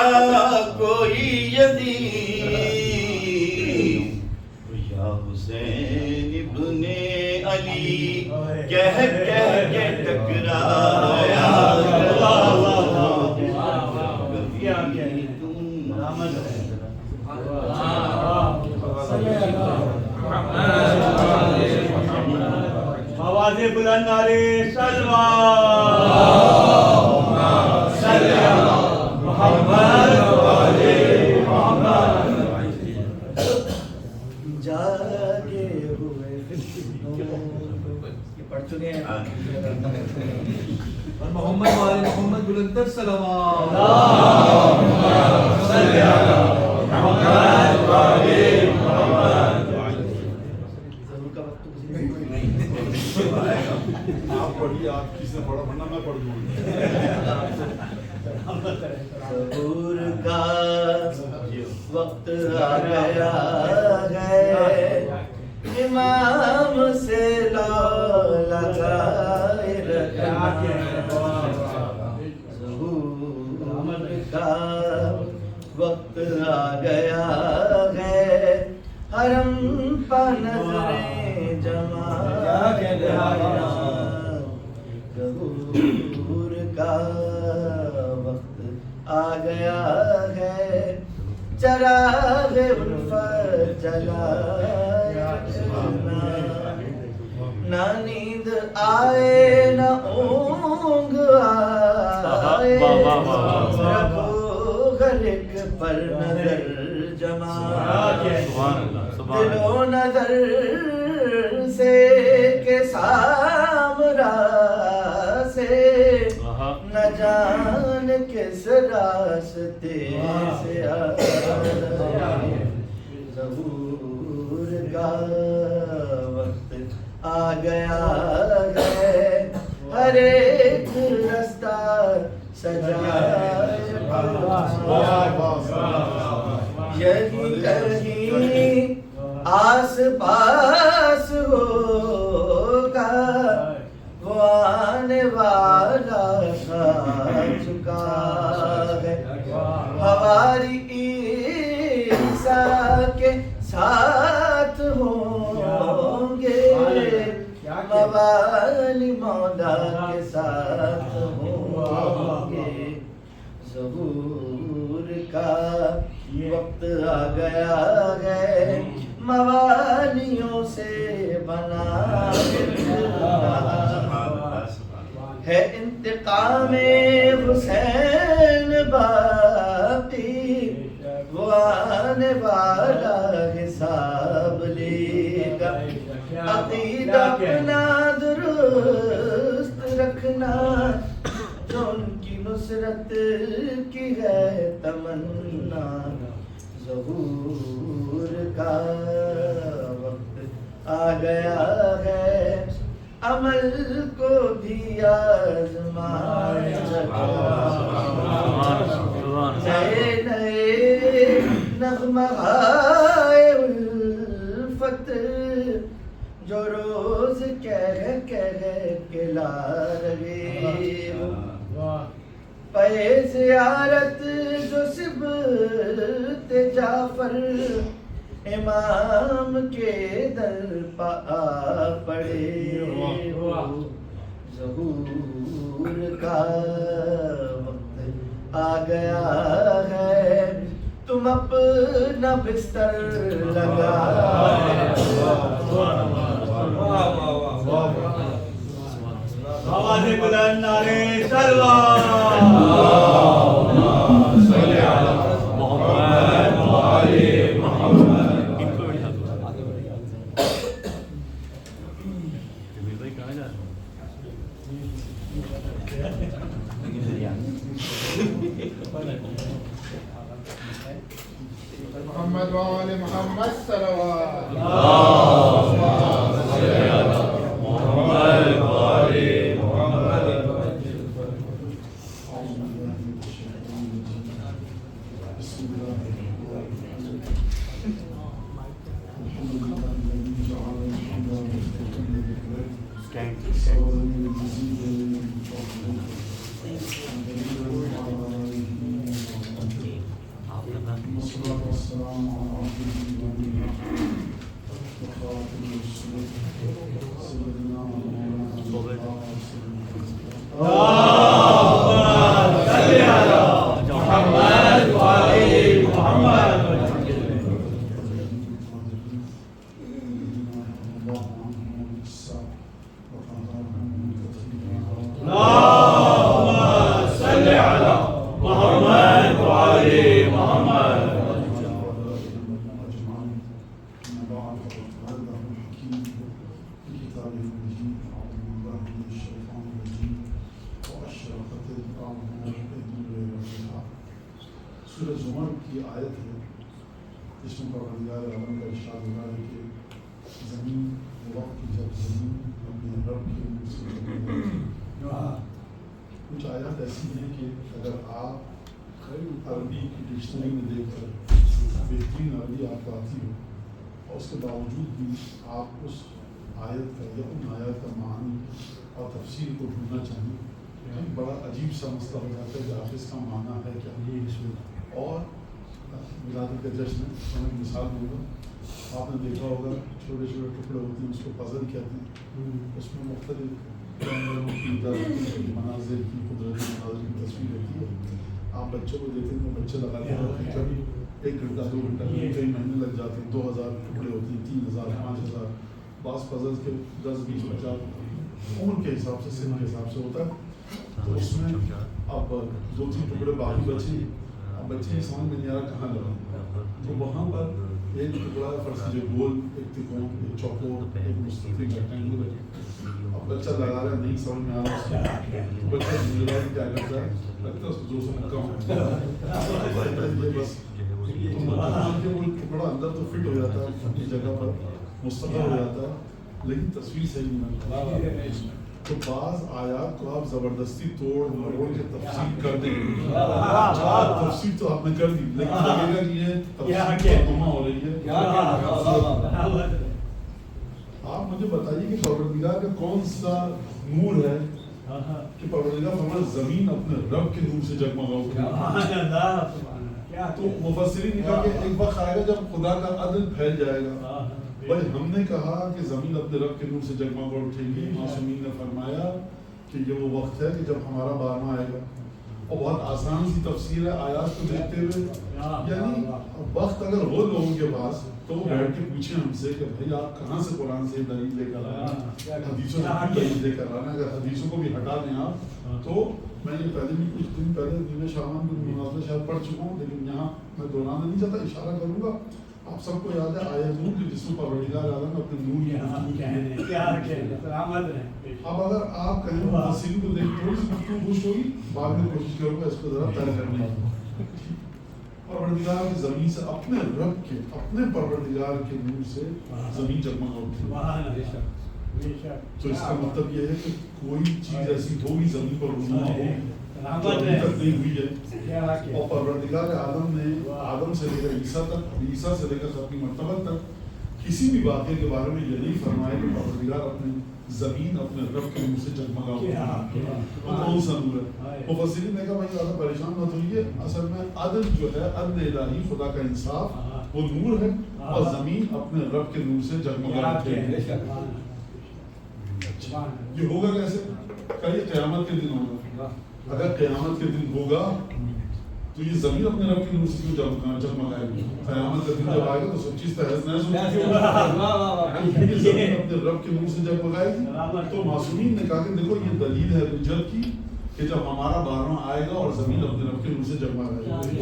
کوئی یزید یا حسین ابن علی کہہ کے ٹکرایا آوازیں بلند نعرے سلوات جاگے ہوئے یہ پڑھ چکے ہیں اور محمد والے محمد بلندر صلوات آپ پڑھیے، آپ کسی نے پڑھا ورنہ میں پڑھ دوں گا. ظہور کا وقت آ گیا ہے، امام سے لو لگائے رکھنا. ظہور کا وقت آ گیا ہے، حرم پر نظریں جمع کرنا. ظہور کا وقت آ گیا ہے، چراغ الفت جلائے رکھنا. نہ نیند آئے نہ اونگ آئے، رکھو ہر ایک پر نظر جمع. دل و نظر سے کے سامرا سے، نہ جان کس راستے سے آئے. ظہور کا وقت آ گیا ہے، ہر ایک رستہ سجائے یہی کہیں آس پاس ہوگا، وہ آنے والا آ چکا ہے. ہماری عیسیٰ کے ساتھ ہوں گے، موالی مولا کے ساتھ ہوں گے. ظہور کا وقت آ گیا ہے، موالیوں سے بنا ہے. انتقام حسین باقی، وہ آنے والا حساب لے گا. عقیدہ اپنا درست رکھنا، جو ان کی نصرت کی ہے تمنا. ظہور کا وقت آ گیا ہے، عمل کو بھی آزمائے نئے نئے نغمہائے الفت، جو روز کہہ کے لا رہے ہو. پہ زیارت جو سبت جعفر، امام کے در پا پڑے ہو. ظہور کا وقت آ گیا ہے، تم اپنا بستر لگا. آواز بلند نعرے سلوات محمد وآل محمد صلوات. سورہ زمر کی آیت ہے جس میں پروردگار عالم کا ارشاد ہو رہا ہے کہ زمین وقت کی جب زمین اپنے رب کے منہ سے جگمگاتی. کچھ آیات ایسی ہیں کہ اگر آپ عربی کی ڈکشنری میں دیکھ کر بہترین عربی آپ کو آتی ہو اور اس کے باوجود بھی آپ اس آیت کا یا ان آیات کا معنی اور تفسیر کو ڈھونڈنا چاہیں ایک بڑا عجیب سا مسئلہ ہو جاتا ہے کہ آپ اس کا معنی ہے کیا. اور ولادت کا جشن میں ایک مثال دوں گا. آپ نے دیکھا ہوگا چھوٹے چھوٹے ٹکڑے ہوتے ہیں اس کو پزل کہتے ہیں. اس میں مختلف جانوروں کی مناظر کی قدرتی مناظر کی تصویر رہتی ہے. آپ بچوں کو دیکھتے ہیں بچے لگاتے ہیں کبھی 1 گھنٹہ 2 گھنٹہ کئی مہینے لگ جاتے ہیں. 2000 ٹکڑے ہوتے ہیں 3000 5000 بعض پزل کے 10 20 50 عمر کے حساب سے سن کے حساب سے ہوتا ہے. تو اس میں اب 2-3 ٹکڑے باقی بچے اب بچے کی سمجھ میں نہیں آ رہا کہاں لگا. تو وہاں پر ایک ٹکڑا فرض کیجیے گول ایک تکون ایک چوکور ایک مستطیل ریکٹینگل ہے. اب بچہ لگا رہا ہے نہیں سمجھ میں آ رہا بچہ کیا کرتا ہے لگتا ہے اس کو 200 مکہ ہوتا ہے بس وہ ٹکڑا اندر تو فٹ ہو جاتا ہے اپنی جگہ پر مستقل ہو جاتا ہے لیکن تصویر صحیح نہیں بنتی. تو بعض آیات کو آپ زبردستی توڑ مروڑ کے تفسیر کر دیں گے. تفسیر تو آپ نے کر دی لیکن لگے گا کہ یہ تفسیر ترجمہ ہو رہی ہے. آپ مجھے بتائیے کہ پروردگار کا کون سا نور ہے کہ پروردگار فرمایا زمین اپنے رب کے نور سے جگمگاؤ. تو مفسرین نے کہا کہ ایک وقت آئے گا جب خدا کا عدل پھیل جائے گا. بھائی ہم نے کہا کہ زمین اپنے رب کے نور سے جگمگا اٹھے گی. معصومین نے فرمایا کہ یہ وہ وقت ہے کہ جب ہمارا بارہواں آئے گا. اور بہت آسان سی تفسیر ہے آیات کو دیکھتے ہوئے. یعنی وقت اگر ہو لوگوں کے پاس تو وہ بیٹھ کے پوچھیں ہم سے کہ بھائی آپ کہاں سے قرآن سے دلیل لے کر آئے ہیں, حدیثوں سے دلیل لے کر آئے ہیں. اگر حدیثوں کو بھی ہٹا دیں آپ تو میں یہ پہلے بھی کچھ دن پہلے دین شامان کی مناظرہ شاید پڑھ چکا ہوں لیکن یہاں میں دہرانا نہیں چاہتا, اشارہ کروں گا. آپ سب کو یاد ہے آیت نور کی جس میں پروردگار عالم اپنے نور کی اب اگر آپ کہیں مفسرین کو دیکھ تھوڑی سی گفتگو خوش ہوگی بعد میں کوشش کروں گا اس کو ذرا طے کرنے کی. پروردگار کی زمین سے اپنے رب کے اپنے پروردگار کے نور سے زمین جگمگا اٹھی. تو اس کا مطلب یہ ہے کہ کوئی چیز ایسی ہوگی زمین پر رونما ہو جو ابھی تک نہیں ہوئی ہے. اور پروردگار عالم نے آدم سے لے کر عیسیٰ تک, عیسیٰ سے لے کر ختم مرتبہ تک کسی بھی واقعے کے بارے میں یہ نہیں فرمایا کہ پروردگار اپنے زمین اپنے رب کے نور سے جگمگا اٹھی. وہ کون سا نور ہے؟ مفسرین نے کہا بھائی زیادہ پریشان مت ہوئیے, اصل میں عدل جو ہے عدل الہی خدا کا انصاف وہ نور ہے اور زمین اپنے رب کے نور سے جگمگا اٹھے گی. یہ ہوگا کیسے؟ کہ یہ قیامت کے دن ہوگا. اگر قیامت کے دن ہوگا تو یہ زمین اپنے رب کے نور سے کیوں جگمگائے گی؟ قیامت کا دن جب آئے گا تو سب چیز تحس نحس ہوگی. یہ زمین اپنے رب کے نور سے جگمگائے گی. تو معصومین نے کہا کہ دیکھو یہ دلیل ہے رجل کی کہ جب ہمارا بارہواں آئے گا اور زمین اپنے رب کے نور سے جگمگائے گی.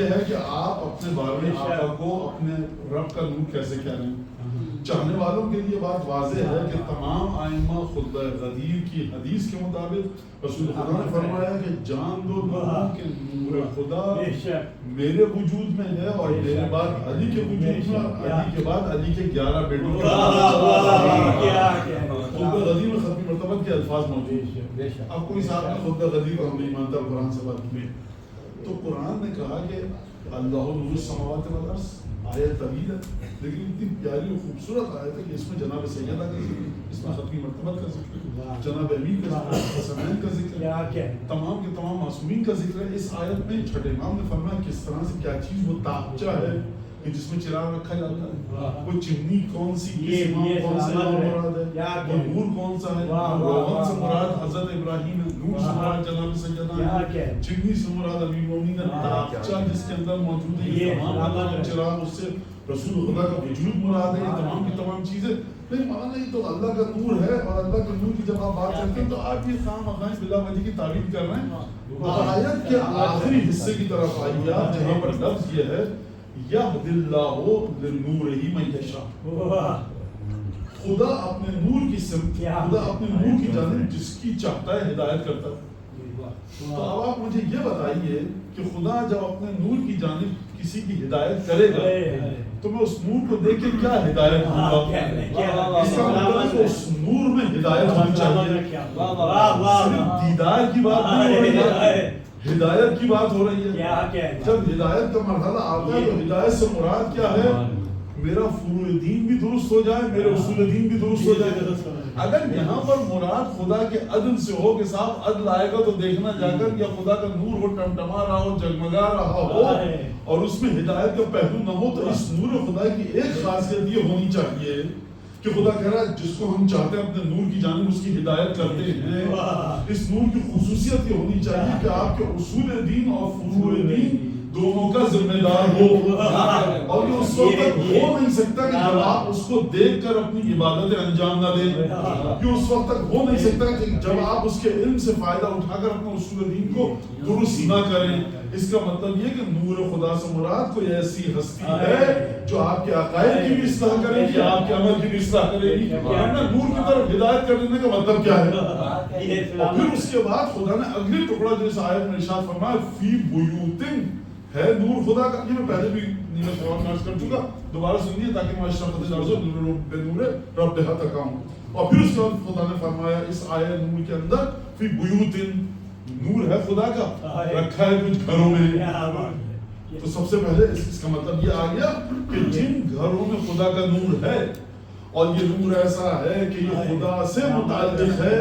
یہ ہے کہ آپ اپنے بارہویں آقا کو اپنے رب کا نور کیسے کہہ رہے ہیں؟ چاہنے والوں کے لیے بات واضح ہے کہ تمام ائمہ خطبہ غدیر کی حدیث کے مطابق رسول خدا نے فرمایا کہ جان دو لوگوں کہ نور خدا میرے وجود میں ہے اور میرے بعد علی کے وجود میں, علی کے بعد علی کے 11 بیٹوں کے خطبہ غدیر میں ختم مرتبہ کے الفاظ موجود ہیں. اب کوئی صاحب نے خطبہ غدیر کو ہم نہیں مانتا قرآن سے بات کی. تو قرآن نے کہا کہ اللہ نور السماوات والارض آیت طویل ہے لیکن اتنی پیاری و خوبصورت آیت ہے کہ اس میں جناب سیدہ کا ذکر, اس میں ختمی مرتبہ کا ذکر, جناب امین کا ذکر, حسنین کا ذکر, تمام کے تمام معصومین کا ذکر ہے. اس آیت میں چھٹے امام نے فرمایا کس طرح سے کیا چیز وہ تاقچہ ہے کہ جس میں چراغ رکھا جاتا ہے, وہ چمنی کون سی, کس امام کون سے امام مراد ہے, وہ نور کون سا ہے. روغن سے مراد حضرت ابراہیم ہے, نور سے مراد جناب سیدہ ہے, چمنی سے مراد امیر المومنین ہے, تاقچہ جس کے اندر موجود ہے یہ تمام چراغ, اس سے رسول خدا کا وجود مراد ہے. یہ تمام کی تمام چیزیں نہیں مولانا یہ تو اللہ کا نور ہے اور اللہ کے نور کی جب آپ بات کرتے ہیں تو آپ یہ خام اخاں بلا وجہ کی تعبیر کر رہے ہیں. آیت کے آخری حصے کی طرف آئیے آپ جہاں پر لفظ یہ ہے یہد اللہ لنورہ من یشاء, خدا اپنے نور کی سمت, خدا اپنے نور کی جانب جس کی چاہتا ہے ہدایت کرتا ہے. تو اب آپ مجھے یہ بتائیے کہ خدا جب اپنے نور کی جانب کسی کی ہدایت کرے گا تو میں اس نور کو دیکھ کے کیا ہدایت دوں گا؟ اس کا مطلب ہے کہ اس نور میں ہدایت ہونی چاہیے. صرف دیدار کی بات نہیں ہو رہی ہے, ہدایت کی بات ہو رہی ہے. جب ہدایت کا مرحلہ آتا ہے تو ہدایت سے مراد کیا ہے؟ میرا فروع دین بھی درست ہو جائے, میرے اصول دین بھی درست ہو جائے. اگر یہاں پر مراد خدا کے عدل سے ہو کہ صاحب عدل آئے گا تو دیکھنا جا کر یا خدا کا نور ہو ٹمٹما رہا ہو, جگمگا رہا ہو اور اس میں ہدایت کا پہلو نہ ہو, تو اس نور خدا کی ایک خاصیت یہ ہونی چاہیے کہ خدا کہہ رہا ہے جس کو ہم چاہتے ہیں اپنے نور کی جانب اس کی ہدایت کرتے ہیں. اس نور کی خصوصیت یہ ہونی چاہیے کہ آپ کے اصول دین اور فروع دین دونوں کا ذمہ دار ہو, اور یہ اس وقت تک ہو نہیں سکتا کہ جب آپ اس کو دیکھ کر اپنی عبادتیں انجام نہ دیں. یہ اس وقت تک ہو نہیں سکتا کہ جب آپ اس کے علم سے فائدہ اٹھا کر اپنے اصول دین کو درست نہ کریں. اس کا مطلب یہ کہ نور خدا سے مراد کوئی ایسی ہستی ہے جو آپ کے عقائد کی بھی اصلاح کرے گی, آپ کے عمل کی بھی اصلاح کرے گی. ورنہ نور کی طرف ہدایت کر دینے کا مطلب کیا ہے؟ اور پھر اس کے بعد خدا نے اگلی ٹکڑا جو اس آیت میں ارشاد فرمایا فی بیوتن ہے نور خدا کا. یہ میں پہلے بھی نیمت سوال میں عرض کر چکا, دوبارہ سنیے تاکہ میں اشرفت الارض نور بے نور ربھا تک آؤں. اور پھر اس کے بعد خدا نے فرمایا اس آیت نور کے اندر فی بیوتن نور ہے خدا کا, رکھا ہے کچھ گھروں میں. تو سب سے پہلے اس کا مطلب یہ آ گیا کہ جن گھروں میں خدا کا نور ہے, اور یہ نور ایسا ہے کہ یہ خدا سے متعلق ہے,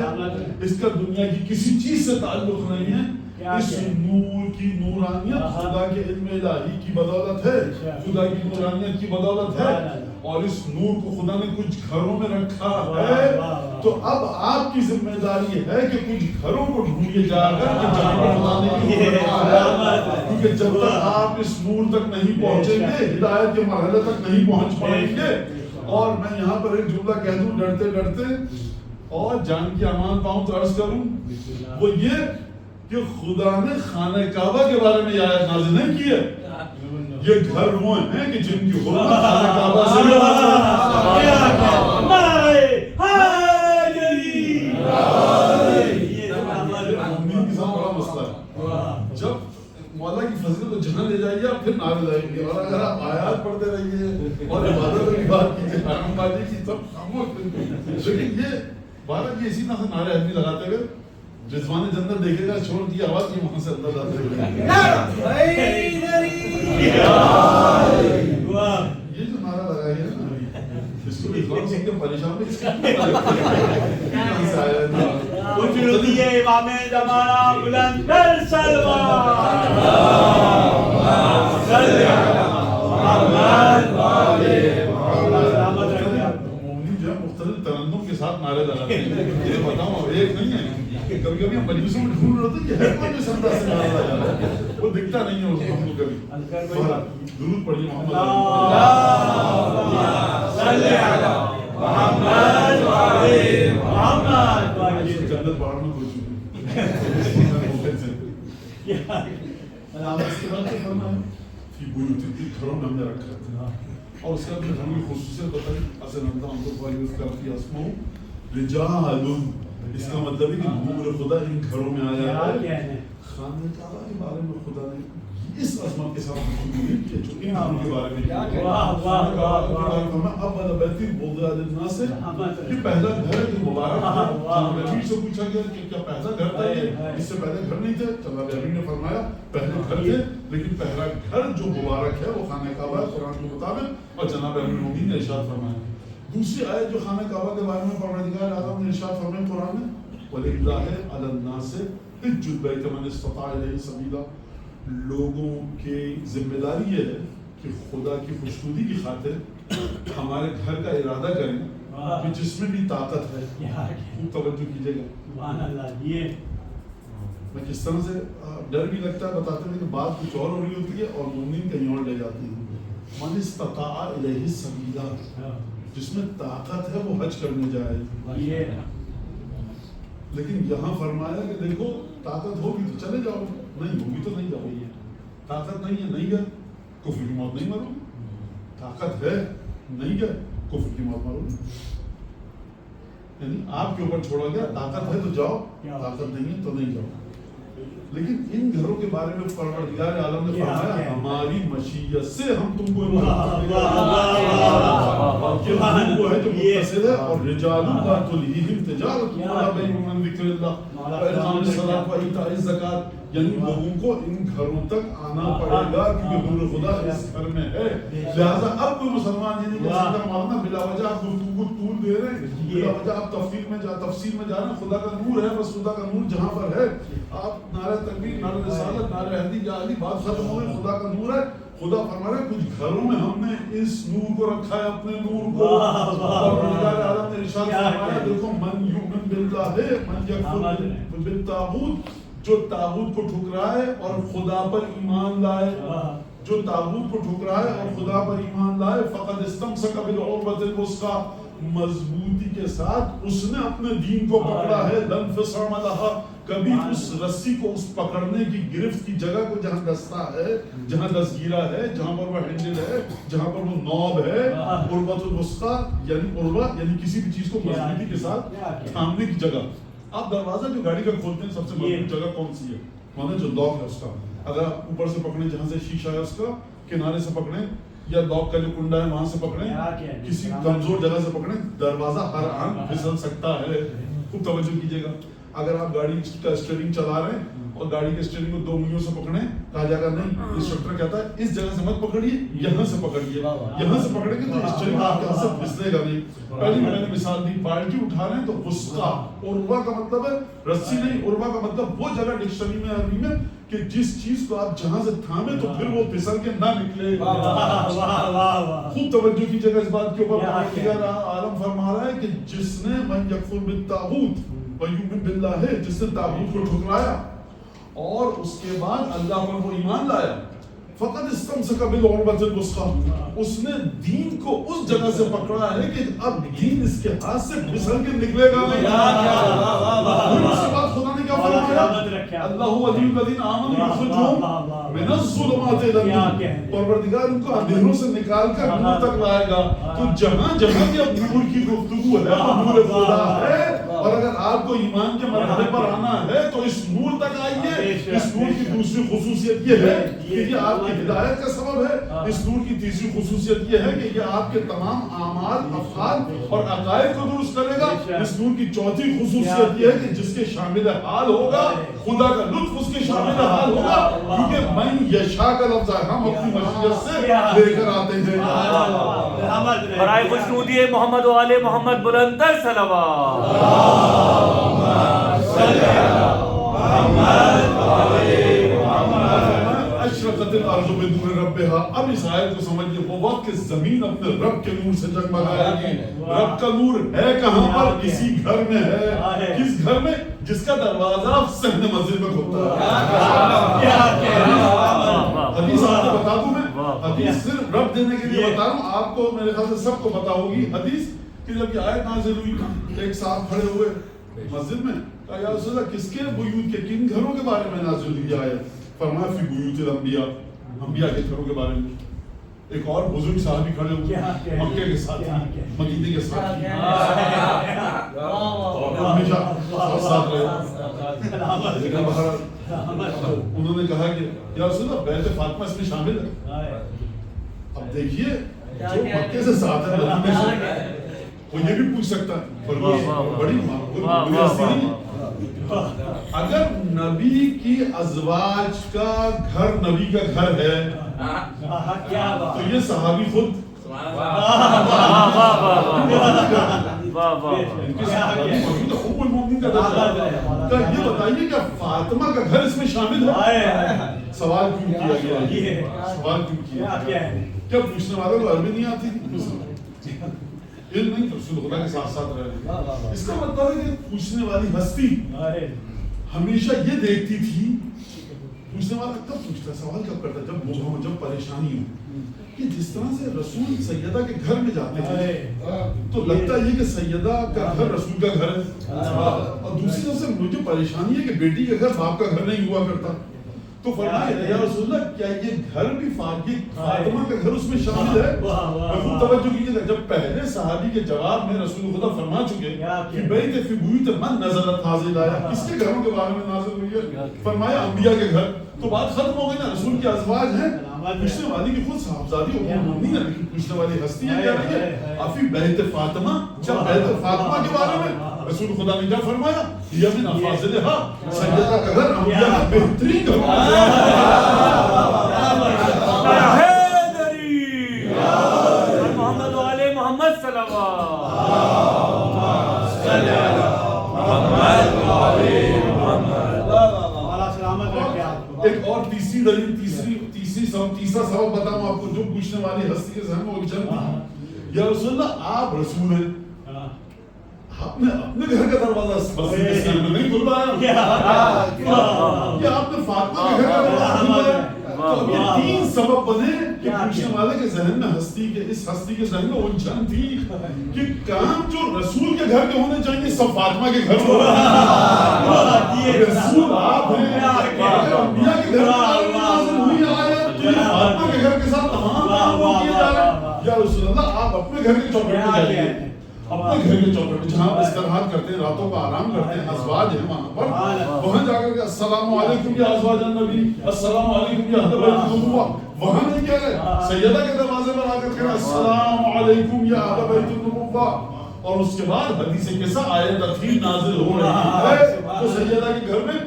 اس کا دنیا کی کسی چیز سے تعلق نہیں ہے. اس نور کی نورانیت خدا کے علم الہی کی بدولت ہے, خدا کی نورانیت کی بدولت ہے, اور اس نور کو خدا نے کچھ گھروں میں رکھا ہے. تو اب آپ کی ذمہ داری ہے کہ کچھ گھروں کو ڈھونڈیے جا کر کہ جہاں پر خدا نے نور رکھا ہے, کیونکہ جب تک آپ اس نور تک نہیں پہنچیں گے, ہدایت کے مرحلے تک نہیں پہنچ پائیں گے. اور میں یہاں پر ایک جملہ کہہ دوں ڈرتے ڈرتے اور جان کی امان پاؤں تو عرض کروں, وہ یہ کہ خدا نے خانہ کعبہ کے بارے میں یہ آیت نازل نہیں کی ہے. یہ گھر وہ ہیں کہ جن کی حرمت خانہ کعبہ سے بھی مومن کے ساتھ بڑا مسئلہ ہے. جب مولا کی فضیلت کو جہاں لے جائیے آپ پھر نعرے لگائیں گے, اور اگر آپ آیات پڑھتے رہیے اور عبادت کی بات کیجیے حرام بازی کی سب خاموش. لیکن یہ بارہ کی اسی طرح سے نعرے آدمی لگاتے ہوئے جسمانی جنت دیکھے گا, چھوڑ دی آواز یہ وہاں سے اندر جاتے ہوئے یہ جو نعرہ لگائی ہے نا, اس کو اخوان سنگھ کے پریشان میں اس کا امام زمانہ بلند در سلمان مومنین جو ہے مختلف ترنم کے ساتھ نعرے لگاتے ہیں. یہ بتاؤں ایک نہیں ہے, کبھی کبھی ہم مجلسوں میں ڈھونڈ رہے ہوتے ہیں یہ ہے کون جو سمجھا سے نعرہ لگا رہا ہے, وہ دکھتا نہیں ہے اس کو ہم کو کبھی. درود پڑھیے محمد جنت پہاڑ میں کچھ گھروں میں ہم نے رکھا تھا. اور اس کا بھی ہم نے خصوصیت بتائی اصل ہم کو رجال, اس کا مطلب ہے کہ نور خدا ان گھروں میں آیا ہے. خانہ کعبہ کے بارے میں خدا نے اس عظمت کے ساتھ نہیں کیا جو ان گھروں کے بارے میں کیا. اب بیت البوضع للناس سے یہ پہلا گھر ہے جو مبارک ہے. جناب امیر سے پوچھا گیا کہ کیا پہلا گھر تھا یہ, اس سے پہلے گھر نہیں تھے. جناب امیر نے فرمایا پہلے گھر تھے, لیکن پہلا گھر جو مبارک ہے وہ خانہ کعبہ ہے قرآن کے مطابق. اور جناب امیر المومنین نے ارشاد فرمایا. دوسری آیت جو خانہ کعبہ کے بارے میں پروردگار اعظم نے ارشاد فرمایا قرآن میں, وَلِلَّهِ عَلَى النَّاسِ حِجُّ الْبَيْتِ مَنِ اسْتَطَاعَ إِلَيْهِ سَبِيلًا. لوگوں کی ذمہ داری یہ ہے کہ خدا کی خوشنودی کی خاطر ہمارے گھر کا ارادہ کریں کہ جس میں بھی طاقت ہے. خوب توجہ کیجیے گا. میں کس طرح سے ڈر بھی لگتا ہے بتاتے ہیں کہ بات کچھ اور ہو رہی ہوتی ہے اور مومنین کہیں اور لے جاتی ہے. من استطاع الیہ سبیلا, جس میں طاقت ہے وہ حج کرنے جائے. لیکن یہاں فرمایا کہ دیکھو طاقت ہوگی تو چلے جاؤ, نہیں ہوگی تو نہیں جاؤ. طاقت نہیں ہے نہیں گئے کفر کی موت نہیں مرو, طاقت ہے نہیں گئے کفر کی موت مرو. یعنی آپ کے اوپر چھوڑا گیا, طاقت ہے تو جاؤ, طاقت نہیں ہے تو نہیں جاؤ. لیکن ان گھروں کے بارے میں پروردگار عالم نے فرمایا ہماری مشیت سے ہم تم کو وہ ہے جو متصل ہے اور رجال لا تلہیہم تجارت ولا بیع عن ذکر اللہ واقام الصلاۃ وایتاء الزکات، یعنی لوگوں کو ان گھروں تک آنا پڑے گا کیونکہ نور خدا اس گھر میں ہے. لہٰذا اب کوئی مسلمان یہ نہیں کہہ سکتا مولانا بلا وجہ آپ گفتگو طول دے رہے ہیں، بلا وجہ آپ تفصیل میں جا رہے ہیں. خدا کا نور ہے، بس خدا کا نور جہاں پر ہے آپ نعرہ تکبیر، نعرہ رسالت، نعرہ حیدری یا علی بات ختم ہو گئی. خدا کا نور ہے. خدا فرما رہا ہے کچھ گھروں میں ہم نے اس نور کو رکھا ہے، اپنے نور کو. اور پروردگار عالم نے ارشاد فرمایا دیکھو من یؤمن باللہ من یکفر بالطاغوت، جو طاغوت کو ٹھکرائے اور خدا پر ایمان لائے، جو طاغوت کو ٹھکرائے اور خدا پر ایمان لائے، فقد استمسک بالعروۃ الوثقی، مضبوطی کے ساتھ اس نے اپنے دین کو پکڑا ہے. لن انفصام لہا، کبھی اس رسی کو، اس پکڑنے کی گرفت کی جگہ کو جہاں دستہ ہے، جہاں دستگیرہ ہے، جہاں پر وہ ہینڈل ہے، جہاں پر وہ نوب ہے، عروۃ الوثقی یعنی عروہ یعنی کسی بھی چیز کو مضبوطی کے ساتھ تھامنے کی جگہ. آپ دروازہ جو گاڑی کا کھولتے ہیں سب سے مضبوط جگہ کون سی ہے؟ مانے جو لاک ہے اس کا. اگر آپ اوپر سے پکڑیں جہاں سے شیشہ ہے اس کا، کنارے سے پکڑیں یا لاک کا جو کنڈا ہے وہاں سے پکڑیں، کسی کمزور جگہ سے پکڑیں، دروازہ ہر آن پھسل سکتا ہے. خوب توجہ کیجیے گا. اگر آپ گاڑی کا اسٹیئرنگ چلا رہے ہیں اور گاڑی کے اسٹیئرنگ کو دو انگلیوں سے پکڑیں، کہا جائے گا نہیں، انسٹرکٹر کہتا ہے اس جگہ سے مت پکڑیے، یہاں سے پکڑیے. یہاں سے پکڑیں گے تو اسٹیئرنگ آپ کے ہاتھ سے پھسلے گا نہیں. پہلی میں نے مثال دی، بالٹی اٹھا رہے ہیں تو وثقی، عروہ کا مطلب ہے رسی نہیں، عروہ کا مطلب وہ جگہ ڈکشنری میں عربی میں کہ جس چیز کو آپ جہاں سے تھامے تو پھر وہ پھسل کے نہ نکلے. خوب توجہ کیجیے گا اس بات کے اوپر. پروردگار عالم فرما رہا ہے کہ جس نے من یکفر بالطاغوت ویؤمن باللہ، جس نے طاغوت کو ٹھکرایا اور اس کے بعد اللہ پر وہ ایمان لایا، فقد استمسک بالعروۃ الوثقی، اس نے دین کو اس جگہ سے پکڑا ہے کہ اب دین اس کے ہاتھ سے پھسل کے نکلے گا نہیں. اس کے بعد خدا نے کیا فرمایا؟ اللہ ولی الذین آمنوا یخرجہم من الظلمات الی النور، پروردگار ان کو اندھیروں سے نکال کر نور تک لائے گا. تو جہاں جہاں بھی اب نور کی گفتگو ہے تو نور خدا ہے. اور اگر آپ کو ایمان کے مرحلے پر آنا ہے تو اس نور تک آئیے. اس نور کی دوسری خصوصیت یہ ہے کہ یہ آپ کی ہدایت کا سبب ہے. اس نور کی تیسری خصوصیت یہ ہے کہ یہ آپ کے تمام اعمال، افعال اور عقائد کو درست کرے گا. اس نور کی چوتھی خصوصیت یہ ہے کہ جس کے شامل حال ہوگا خدا کا لطف اس کے شامل حال ہوگا، کیونکہ من یشاء کا لفظ ہے ہم اپنی مشیت سے لے کر آتے ہیں. برائے خوشنودی محمد و آل محمد بلندر صلوات. اشرقت الارض بنور ربها. اب اس آیت کو سمجھیے، وہ وقت کہ زمین اپنے رب کے نور سے جگمگائے گی. رب کا نور ہے کہاں پر؟ کسی گھر میں ہے. کس گھر میں؟ جس کا دروازہ صحن مسجد میں کھلتا ہے. حدیث آپ کو بتا دوں میں، حدیث صرف رب دینے کے لیے بتا رہا ہوں، آپ کو میرے خیال سے سب کو پتا ہوگی حدیث کہ جب یہ آیت نازل ہوئی، ایک صاحب کھڑے ہوئے مسجد میں، کہا یا رسول اللہ کس کے بیوت کے، کن گھروں کے بارے میں نازل ہوئی آیت؟ فرمایا فی بیوت الانبیاء، انبیاء کے گھروں کے بارے میں. ایک اور بزرگ صحابی کھڑے ہوئے، مکے کے ساتھ، مدینے کے ساتھ، ہمیشہ ساتھ رہے. لیکن بہرحال انہوں نے کہا کہ یا رسول اللہ بیت فاطمہ اس میں شامل ہے. اب دیکھیے جو مکے سے ساتھ ہے مدینے سے، وہ یہ بھی پوچھ سکتا ہے بڑی اگر نبی کی ازواج کا گھر نبی کا گھر ہے تو یہ صحابی خود یہ بتائیے کہ فاطمہ کا گھر اس میں شامل ہے؟ سوال کیوں کیا گیا؟ سوال کیوں کیا؟ کیا پوچھنے والوں کو عربی نہیں آتی تھی؟ علم نہیں، رسول خدا کے ساتھ ساتھ رہے. اس کا مطلب ہے کہ پوچھنے والی ہستی ہمیشہ یہ دیکھتی تھی، پوچھنے والا کب پوچھتا، سوال کب کرتا، جب پریشانی ہو. کہ جس طرح سے رسول سیدہ کے گھر میں جاتے ہیں تو لگتا یہ کہ سیدہ کا گھر رسول کا گھر ہے، اور دوسری طرف سے مجھے پریشانی ہے کہ بیٹی کا گھر باپ کا گھر نہیں ہوا کرتا. تو فرمایا یا رسول اللہ کیا یہ گھر بھی فاطمہ کا گھر اس میں شامل ہے؟ خوب توجہ کیجیے گا، جب پہلے صحابی کے جواب میں رسول خدا فرما چکے کہ بیت فی بیوت من نزلت هذه الآیہ، کس کے گھروں کے بارے میں نازل ہوئی ہے؟ فرمایا انبیاء کے گھر. تو بات ختم ہو گئی نا، رسول کے ازواج ہیں، پوچھنے والی کی خود صاحبزادی نہیں ہے، لیکن پوچھنے والی ہستی ہے کیا رہی ہے؟ افی بیت فاطمہ، جب بیت فاطمہ کے بارے میں رسول خدا نے کیا فرمایا؟ یہ من افاضلھا، سیدہ کا گھر انبیاء کا بہترین گھر محمد والے محمد صلوات. ایک اور تیسری دلیل، تیسرا سبب بتاؤں آپ کو جو پوچھنے والی ہستی کے ذہن میں الجھن تھی. یا رسول اللہ آپ رسول ہیں، آپ نے اپنے گھر کا دروازہ مسجد کے سامنے نہیں کھلوایا، یا آپ نے فاطمہ کے گھر کا دروازہ کھلوایا. تو یہ تین سبب بنے کہ پوچھنے والے کے ذہن میں اس ہستی کے ذہن میں الجھن تھی کہ کام جو رسول کے گھر کے ہونے چاہیے سب فاطمہ کے گھر ہو. رسول آپ ہیں، انبیاء کے گھر میں نازل ہوئی آیت، تو یہ فاطمہ کے گھر کے ساتھ تمام کام کیے جا رہے ہیں. یا رسول اللہ آپ اپنے گھر کے چوکٹ پہ جائیے، اپنے گھر کے چوکٹ پہ جہاں استراحت کرتے ہیں، راتوں کا آرام کرتے ہیں، ازواج ہیں وہاں پر، وہاں جا کر کے السلام علیکم یا ازواج النبی، السلام علیکم یا اہل بیت النبوہ، وہاں نہیں کہہ رہے، سیدہ کے دروازے پر آ کر کے السلام علیکم یا اہل بیت النبوہ. اور اس کے بعد حدیث قصہ آیت تطہیر نازل ہو رہی ہے تو سیدہ کے گھر میں.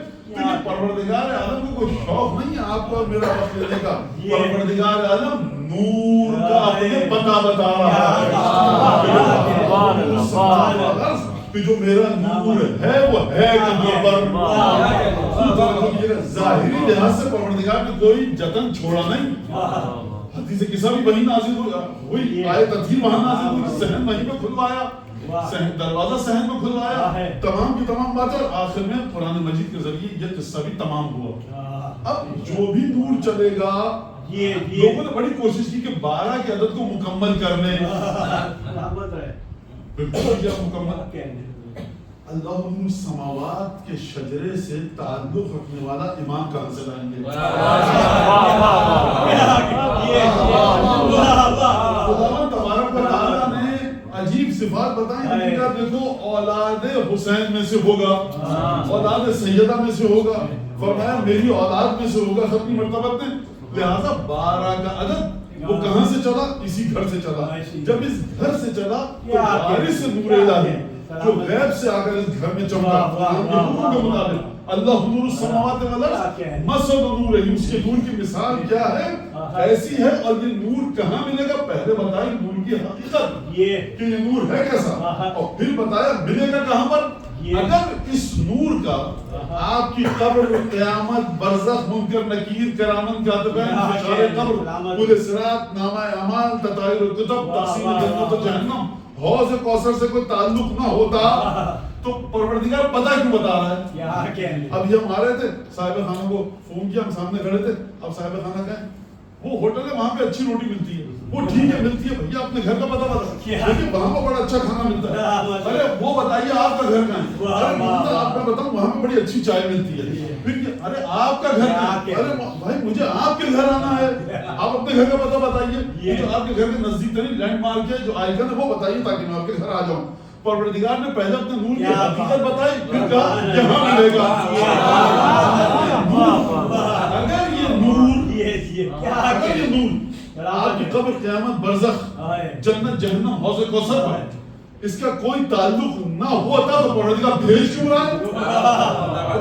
پروردگار عالم کو کوئی شوق نہیں ہے آپ کو اور میرا وقت لینے کا. پروردگار عالم نور کا اپنے پتہ بتا رہا ہے کہ جو میرا نور ہے وہ ہے کہاں پر. ظاہری لحاظ سے پروردگار نے کوئی جتن چھوڑا نہیں. حدیث قصہ بھی وہی نازل ہوئی، آیت تطہیر وہاں نازل ہوئی، صحن وہیں پہ کھلوایا، دروازہ صحن میں کھلوایا، تمام کی تمام باتیں، اور آخر میں قرآن مجید کے ذریعے یہ قصہ بھی تمام ہوا. اب جو بھی نور چلے گا، لوگوں نے بڑی کوشش کی کہ 12 کے عدد کو مکمل کرنے، بالکل مکمل. اللہ نور سماوات کے شجرے سے تعلق رکھنے والا امام کہاں سے لائیں گے؟ خداوند تبارک و تعالیٰ نے عجیب صفات بتائیں. ان کا دیکھو اولاد حسین میں سے ہوگا، اولاد سیدہ میں سے ہوگا، فرمایا میری اولاد میں سے ہوگا ختمی مرتبت میں. لہذا 12 کا عدد وہ کہاں سے چلا؟ اسی گھر سے چلا. جب اس گھر سے چلا تو بارش سے نور الہی جو غیب سے آ کر اس گھر میں چمکا. قرآن کے حکم کے مطابق اللہ نور السماوات والارض مثل نورہ، اس کے نور کی مثال کیا ہے، ایسی ہے. اور یہ نور کہاں ملے گا؟ پہلے بتائی نور کی حقیقت کہ یہ نور ہے کیسا، اور پھر بتایا ملے گا کہاں پر. اگر اس نور کا آپ کی قبر، قیامت، برزخ، منکر نکیر، کرامن کاتبین، فشار قبر، پل صراط، نامہ اعمال، تطایر الکتب، تقسیم جنت و جہنم، حوض کوثر سے کوئی تعلق نہ ہوتا تو پروردگار پتہ کیوں بتا رہا ہے؟ اب یہ ہم آ رہے تھے، صاحب خانہ کو فون کیا، ہم سامنے کھڑے تھے. اب صاحب خانہ کہیں وہ ہوٹل ہے وہاں پہ اچھی روٹی ملتی ہے، وہ ٹھیک ہے ملتی ہے، بھیا اپنے گھر کا پتہ بتا، لیکن وہاں پہ بڑا اچھا کھانا ملتا ہے. ارے وہ بتائیے آپ کا گھر کہاں ہے؟ ارے آپ کا بتاؤں وہاں پہ بڑی اچھی چائے ملتی ہے. ارے آپ کا گھر کہاں ہے؟ ارے بھائی مجھے آپ کے گھر آنا ہے، آپ اپنے گھر کا پتہ بتائیے، جو آپ کے گھر کے نزدیک ترین لینڈ مارک ہے، جو آئیکن ہے وہ بتائیے تاکہ میں آپ کے گھر آ جاؤں. پروردگار نے پہلے اپنے نور کی حقیقت بتائی، پھر کہا یہاں ملے گا. اگر یہ نور، اگر یہ نور آپ کی قبر، قیامت، برزخ، جنت، جہنم، حوض کوثر پر اس کا کوئی تعلق نہ ہوتا تو پروردگار بھیج کیوں رہا ہے؟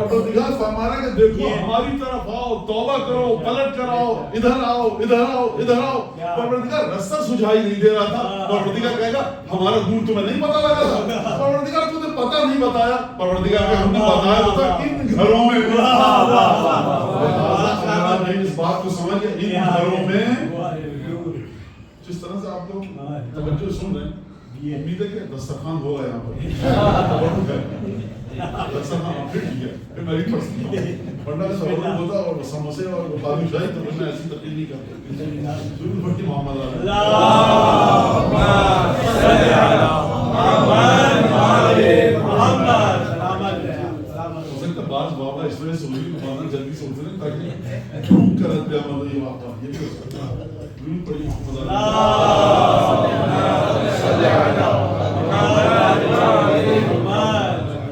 پروردگار فرما رہا ہے کہ دیکھو ہماری طرف آؤ، توبہ کرو، پلٹ کر آؤ، ادھر آؤ، ادھر آؤ، ادھر آؤ. پروردگار رستہ سجھائی نہیں دے رہا تھا. پروردگار کہے گا ہمارا دور تمہیں نہیں پتا لگا تھا؟ پروردگار تمہیں پتا نہیں بتایا. پروردگار کہ ہم نے بتایا ہوتا ان گھروں میں. اس بات کو سمجھ گئے، ان گھروں میں جس طرح سے آپ لوگ توجہ سن رہے ہیں، امید ہے کہ دسترخوان ہوگا یہاں پر. دسترخوان پھر ٹھیک ہے، پھر میری پرسنل ورنہ سوال ہوتا اور سموسے اور بالو شاہی تو میں ایسی تبدیل نہیں کرتا. ضرور بڑھتی محمد سکتا بعض بابا اس وجہ سے ہوئی مولانا جلدی سے اٹھنے تاکہ کیوں کرت پہ عمل یہ واقعہ یہ بھی ہو سکتا ہے. درود پڑھی محمد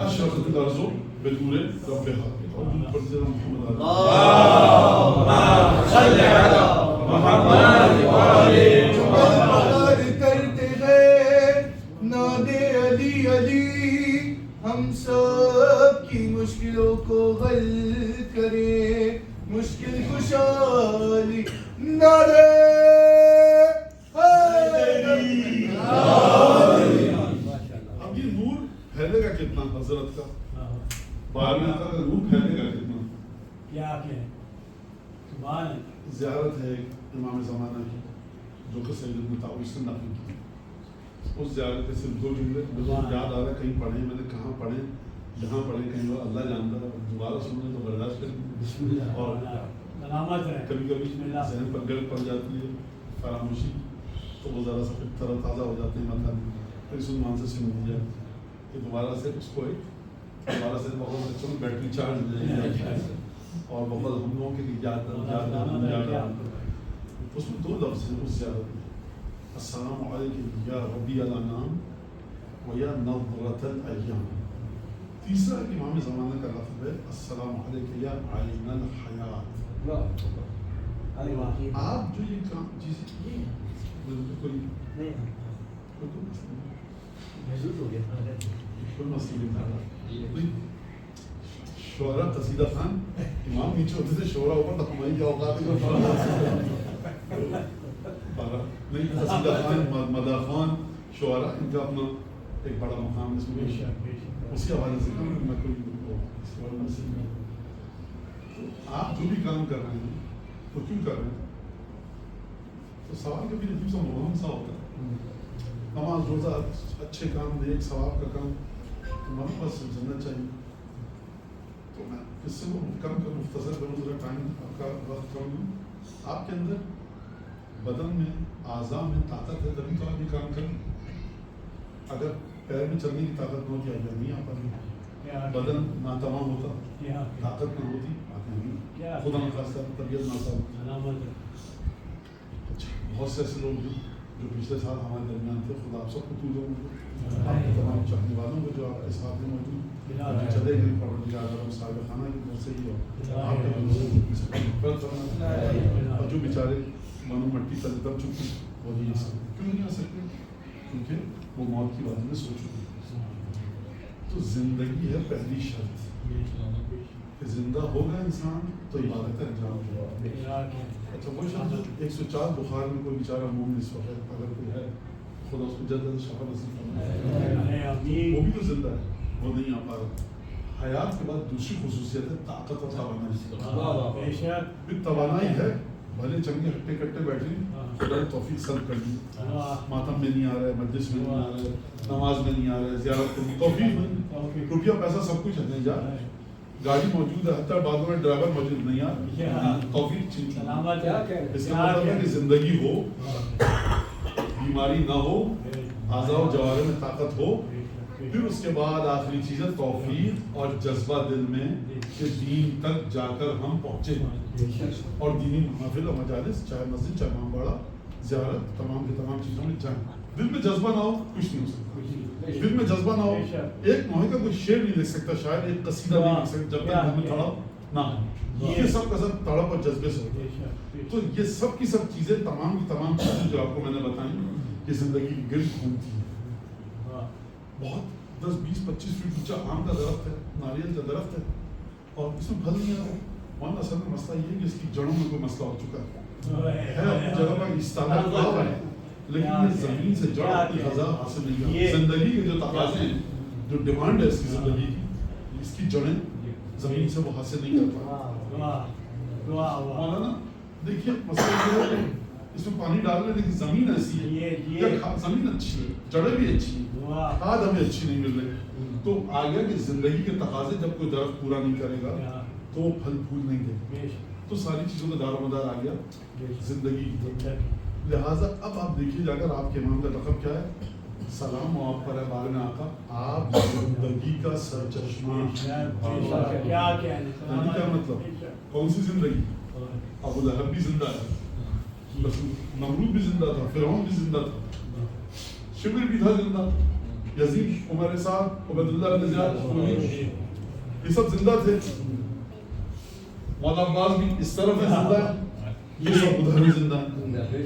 اشرفت الارض بنور ربها اور درود پڑھتے ہیں محمد اللهم صل على محمد وآل محمد. کرتے ہیں نادے علی علی ہم سب کی مشکلوں کو حل کرے مشکل کشا علی نعرے حیدری. اب یہ نور پھیلے گا کتنا حضرت کا باہر میں آتا ہے نور پھیلے گا کتنا کیا سبحان زیارت ہے امام زمانہ کی جو کہ سید ابن طاووس نے نقل کی. اس زیارت کے صرف 2 جملے مجھے یاد آ رہا ہے کہیں پڑھے میں نے کہاں پڑھے جہاں پڑھے کہیں اور اللہ جانتا ہے دوبارہ سننے تو برداشت کریں اور کبھی کبھی ذہن پر گرد پڑ جاتی ہے فراموشی تو وہ ذرا سا پھر تر تازہ ہو جاتے ہیں مطلب پھر سلمان سے سن لیا کہ دوبارہ سے اس کو دوبارہ سے بہت بچوں میں بیٹری چارج ہو جائے گی اور بہت ہم لوگوں کے یاد اس میں 2 لفظ ہیں اس زیارت میں السلام علیکم یا ربیع الانام و یا نظرۃ الایام. تیسرا امام زمانہ کا لفظ ہے السلام علیکم یا عین الحیات. آپ جو یہ کام چیزیں کی کوئی شعرا قصیدہ خان امام نیچے ہوتے تھے شعرا اوپر تو ہماری کیا اوقات نہیں قصیدہ خان مدح خان شعرا ان کا اپنا ایک بڑا مقام اس میں اسی حوالے سے میں کوئی آپ جو بھی کام کر رہے ہیں تو کیوں کر رہے ہیں تو سوال کبھی عجیب سا مبہم سا ہوتا ہے. نماز روزہ اچھے کام نیک ثواب کا کام ہمارے پاس سمجھنا چاہیے. تو میں اس سے وہ کم کر مختصر کروں ذرا ٹائم آپ کا وقت کروں. آپ کے اندر بدن میں اعضاء میں طاقت ہے تبھی تو آپ یہ کام کریں. اگر پیر میں چلنے کی طاقت نہ ہوتی آگے نہیں آ پاتی. بدن ناتمام ہوتا طاقت نہ ہوتی آگے نہیں خدا نخواستہ طبیعت ناسا. بہت سے ایسے لوگ ہیں جو پچھلے سال ہمارے درمیان تھے. خدا آپ سب کو تو دوں آپ کے تمام چاہنے والوں کو جو آپ کے ساتھ میں موجود چلے گئے پروردگار عالم صاحب خانہ کی طرف سے ہی ہو آپ کے اور جو بیچارے مانو مٹی پر دب چکے وہ نہیں آ سکتے. کیوں نہیں آ سکتے؟ کیونکہ وہ موت کے بارے میں سوچ چکے. تو زندگی ہے پہلی شرط کہ زندہ ہوگا انسان تو عبادت انجام ہوگا. اچھا وہ شخص 104 بخار میں کوئی بیچارہ مومن اس وقت اگر کوئی ہے خدا اس کو جلد شفا نصیب فرمائے. وہ بھی تو زندہ ہے وہ نہیں آ پا رہا. حیات کے بعد دوسری خصوصیت ہے طاقت اور توانائی. پھر توانائی ہے بھلے چنگے ہٹے کٹے بیٹھے خدا نے توفیق سلب کر دی. ماتم میں نہیں آ رہا ہے مجلس میں نہیں آ رہا ہے نماز میں نہیں آ رہا ہے زیارت میں توفیق نہیں. روپیہ پیسہ سب کچھ ہے نہیں جا رہا ہے گاڑی موجود ہے حتیٰ بعد میں ڈرائیور موجود نہیں آ توفیق چیز. اس کا مطلب ہے کہ زندگی ہو بیماری نہ ہو اعضاء و جوارح میں طاقت ہو. پھر اس کے بعد آخری چیز ہے توفیق اور جذبہ دل میں کہ دین تک جا کر ہم پہنچے اور دینی محافل اور مجالس چاہے مسجد چاہے امامباڑہ زیارت تمام کے تمام چیزوں میں جائیں. دل میں جذبہ نہ ہو کچھ نہیں ہو سکتا. دل میں جذبہ نہ ہو ایک محے کا کوئی شعر نہیں لکھ سکتا شاید ایک قصیدہ نہیں لکھ سکتا جب تک دل میں تڑپ نہ ہو. یہ سب کا سب تڑپ اور جذبے سے ہوتا ہے. تو یہ سب کی سب چیزیں تمام کی تمام چیزیں جو آپ کو میں نے بتائیں یہ زندگی کی گرد گھومتی ہے. بہت 10 20 25 فٹ اونچا آم کا درخت ہے ناریل کا درخت ہے اور اس میں پھل نہیں آ رہا. وہاں اصل میں مسئلہ یہ ہے کہ اس کی جڑوں میں کوئی مسئلہ ہو چکا ہے اپنی جگہ پر استعمال ہے لیکن یہ زمین سے جڑ اپنی غذا حاصل نہیں کرتی. زندگی کے جو تقاضے ہیں جو ڈیمانڈ ہے اس کی زندگی کی اس کی جڑیں زمین سے وہ حاصل نہیں کرتا. مولانا دیکھیے مسئلہ یہ ہے اس میں پانی ڈال رہے لیکن زمین ایسی ہے زمین اچھی ہے جڑیں بھی اچھی ہیں کھاد ہمیں اچھی نہیں مل رہی. تو آگے کہ زندگی کے تقاضے جب کوئی درخت پورا نہیں کرے گا تو وہ پھل پھول نہیں دے. تو ساری چیزوں کا دار و مدار آ گیا زندگی. لہٰذا اب آپ دیکھیے جا کر آپ کے امام کا لقب کیا ہے سلام ہو آپ پر ہے بارگاہ آقا، آپ زندگی کا سرچشمہ کیا زندگی کا مطلب کون سی زندگی؟ ابو لہب بھی زندہ ہے، نمرود بھی زندہ تھا، فرعون بھی زندہ تھا، شمر بھی تھا زندہ، یزید، عمر صاحب، عبید اللہ بن زیاد، یہ سب زندہ تھے، مولا عباس بھی اس طرف ہے زندہ ہے، یہ سب ادھر بھی زندہ ہے،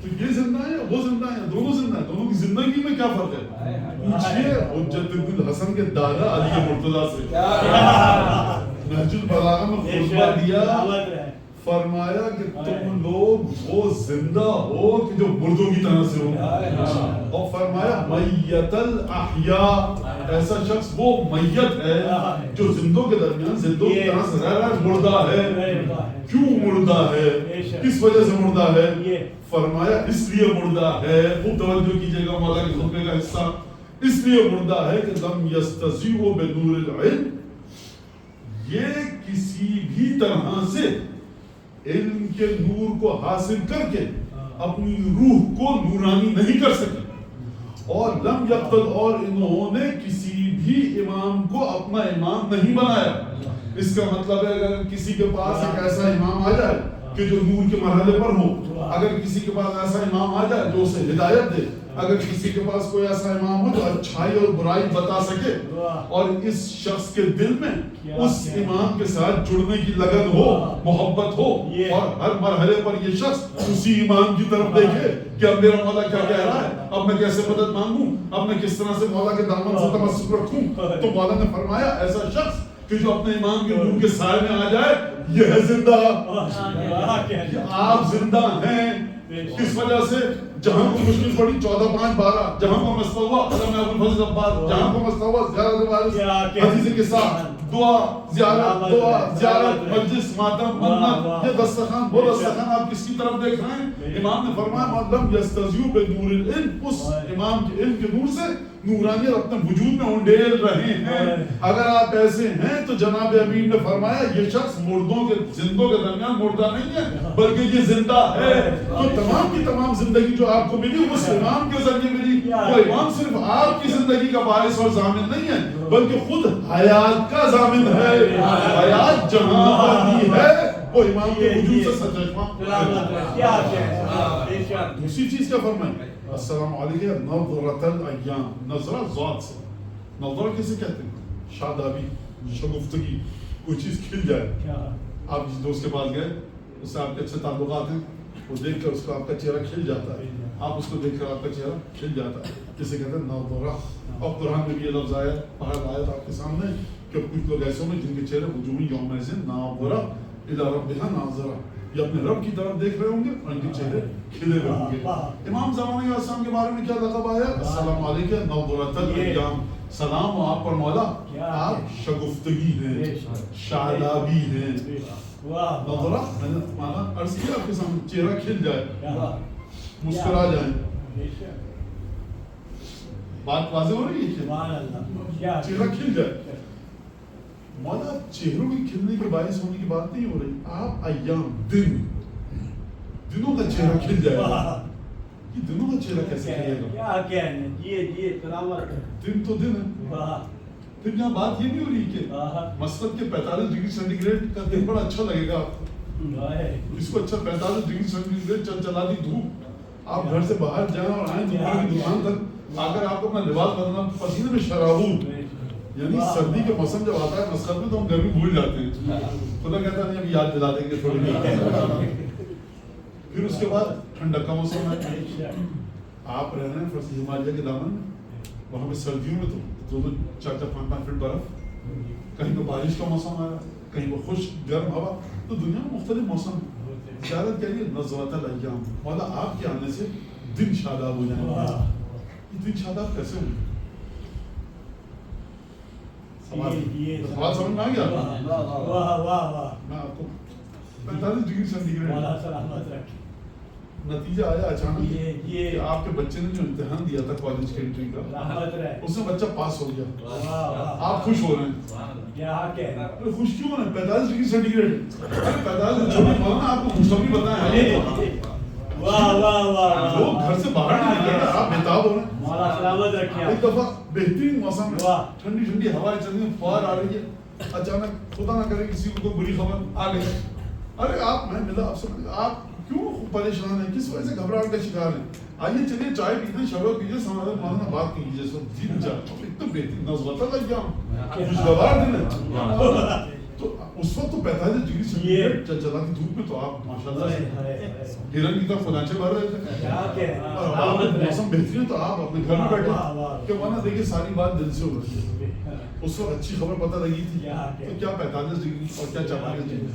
تو یہ زندہ ہے وہ زندہ ہے، دونوں زندہ ہیں، دونوں کی زندگی میں کیا فرق ہے؟ پوچھئے حجت الحسن کے دادا علی مرتضیٰ سے، نہج البلاغہ میں خطبہ دیا، فرمایا کہ تم لوگ وہ زندہ ہو کہ جو مردوں کی طرح سے ہو، اور فرمایا میت الاحیاء، ایسا شخص وہ میت ہے جو زندوں کے درمیان زندوں کی طرح سے رہ رہا ہے، مردہ ہے، کیوں مردہ ہے، کس وجہ سے مردہ ہے؟ فرمایا اس لیے مردہ ہے، خوب توجہ کیجئے گا مولا کے خطبے کا حصہ، اس لیے مردہ ہے کہ لم یستضیء بنور العلم، یہ کسی بھی طرح سے علم کے نور کو حاصل کر کے اپنی روح کو نورانی نہیں کر سکے، اور لم یقتل، اور انہوں نے کسی بھی امام کو اپنا امام نہیں بنایا۔ اس کا مطلب ہے اگر کسی کے پاس ایک ایسا امام آ جائے کہ جو نور کے مرحلے پر ہو، اگر کسی کے پاس ایسا امام آ جائے جو اسے ہدایت دے، اگر کسی کے پاس کوئی ایسا امام ہو جو اچھائی اور برائی بتا سکے، اور اس شخص کے دل میں اس امام کے ساتھ جڑنے کی لگن ہو، محبت ہو، اور ہر مرحلے پر یہ شخص اسی امام کی طرف دیکھے کہ اب میرا مولا کیا کہہ رہا ہے، اب میں کیسے مدد مانگوں، اب میں کس طرح سے مولا کے دامن سے تمسک رکھوں، تو مولا نے فرمایا ایسا شخص کہ جو اپنے امام کے نور کے سائے میں آ جائے یہ ہے زندہ۔ آپ زندہ ہیں کس وجہ سے؟ جہاں کو مشکل پڑی 14/5/12، جہاں کو مسئلہ ہوا علامہ ابو الفضل عباس، جہاں کو مسئلہ ہوا زیارت وارث، حدیث کے ساتھ دعا زیارت مجلس ماتم منت، یہ دسترخوان وہ دسترخوان، آپ کس کی طرف دیکھ رہے ہیں؟ امام نے فرمایا لم یستضیء بنور العلم، اس امام کے علم کے نور سے نورانیت اپنے وجود میں انڈیل رہے ہیں۔ اگر آپ ایسے ہیں تو جناب امین نے فرمایا یہ شخص مردوں کے زندوں کے درمیان مردہ نہیں ہے بلکہ یہ زندہ ہے۔ تو تمام کی تمام زندگی جو آپ کو ملی اس امام کے ذریعے ملی، وہ امام صرف آپ کی زندگی کا باعث اور ضامن نہیں ہے بلکہ خود حیات کا ضامن ہے۔ حیات جہاں پر ہے وہ امام کے وجود سے سرچشمہ۔ دوسری چیز کیا فرمائیں؟ السلام علیکم نظرۃ الایام، نظرہ ذات سے، نظرہ کسے کہتے ہیں؟ شادابی، شگفتگی، کوئی چیز کھل جائے۔ آپ جس دوست کے پاس گئے اس سے آپ کے اچھے تعلقات ہیں، وہ دیکھ کر اس کا آپ کا چہرہ کھل جاتا ہے، آپ اس کو دیکھ کر آپ کا چہرہ کھل جاتا ہے، جسے کہتے ہیں نظرہ۔ اور قرآن میں بھی یہ لفظ آیا، پڑھا آیت آپ کے سامنے کہ کچھ لوگ ایسے ہوں گے جن کے چہرے وجوہ یومئذ ناظرہ الی ربہا ناظرہ، یہ اپنے رب کی طرف دیکھ رہے ہوں گے اور ان کے چہرے کھلے ہوئے ہوں گے۔ امام زمانہ علیہ السلام کے بارے میں کیا لقب آیا؟ السلام علیکم نظرۃ الایام، سلام ہو آپ پر مولا، آپ شگفتگی ہیں، شادابی ہیں۔ نظرہ میں نے مانا عرض کیا آپ کے سامنے، چہرہ کھل جائے، مسکرا جائیں۔ بات واضح ہو رہی ہے؟ چہرہ کھل جائے۔ مولا چہروں کے کھلنے کے باعث ہونے کی بات نہیں ہو رہی، آپ ایام دنوں کا چہرہ کھل جائے گا۔ یہ دنوں کا چہرہ کیسے کھلے گا؟ دن تو دن ہے۔ پھر یہاں بات یہ نہیں ہو رہی کہ مسقط کے 45 ڈگری سینٹی گریڈ کا دن بڑا اچھا لگے گا، اس کو اچھا 45 ڈگری سینٹی گریڈ چلا دی دھوپ، آپ گھر سے باہر جائیں اور آئیں دوپہر کی دکان تک، اگر آپ کو اپنا لباس بدلنا پسینے میں شرابور، یعنی سردی کے موسم جب آتا ہے مسقط میں تو ہم گرمی بھول جاتے ہیں، خدا کہتا نہیں ابھی یاد دلا دیں گے تھوڑی دیر۔ پھر اس کے بعد ٹھنڈک کا موسم ہے، آپ رہ رہے ہیں فرسی ہمالیہ کے دامن میں، وہاں پہ سردیوں میں تو 4-5 فٹ برف، کہیں تو بارش کا موسم آیا، کہیں وہ خشک گرم ہوا، تو دنیا میں مختلف موسم ہے۔ زیادت کہہ لیے نظرۃ الایام، مولا آپ کے آنے سے دن شاداب ہو جائیں گے۔ یہ دن شاداب کیسے ہوں؟ سوال سمجھ میں آ گیا؟ میں آپ کو 45 ڈگری سینٹی گریڈ نتیجہ آیا اچانک کہ آپ کے بچے نے جو امتحان دیا تھا کالج کے انٹری کا، اس میں بچہ پاس ہو گیا، آپ خوش ہو رہے ہیں۔ خوش کیوں ہیں؟ 45 ڈگری سینٹی گریڈ، 45 چھوٹی مولانا آپ کو خوشخبری بتائیں، واہ واہ واہ لوگ گھر سے باہر نہیں نکلتے, آپ بےتاب ہو رہے ہیں. مولا سلامت رکھے. ایک دفعہ بہترین موسم ہے, ٹھنڈی ٹھنڈی ہوائیں چل رہی ہیں, فوار آ رہی ہے, اچانک خدا نہ کرے کسی کو بری خبر آ گئی. ارے آپ, میں ملا آپ سے, آپ کیوں پریشان ہیں, کس وجہ سے گھبراہٹ کا شکار ہیں؟ آئیے چلیے چائے پیتے ہیں, شربت پیجیے, سمجھے مولانا بات کیجیے, سب جیت جائے. اتنا بہترین نظر لگ گیا, خوشگوار دن ہے. تو اس وقت تو 45 ڈگری سینٹی چلاتی دھوپ میں تو آپ ماشاءاللہ سے ہرن کی طرح فلانچے بھر رہے تھے, اور موسم بہترین تو آپ اپنے گھر میں بیٹھے. کہ وہاں دیکھیے ساری بات دل سے ہو رہی ہے. اس وقت اچھی خبر پتہ لگی تھی, تو کیا 45 ڈگری اور کیا 44 ڈگری,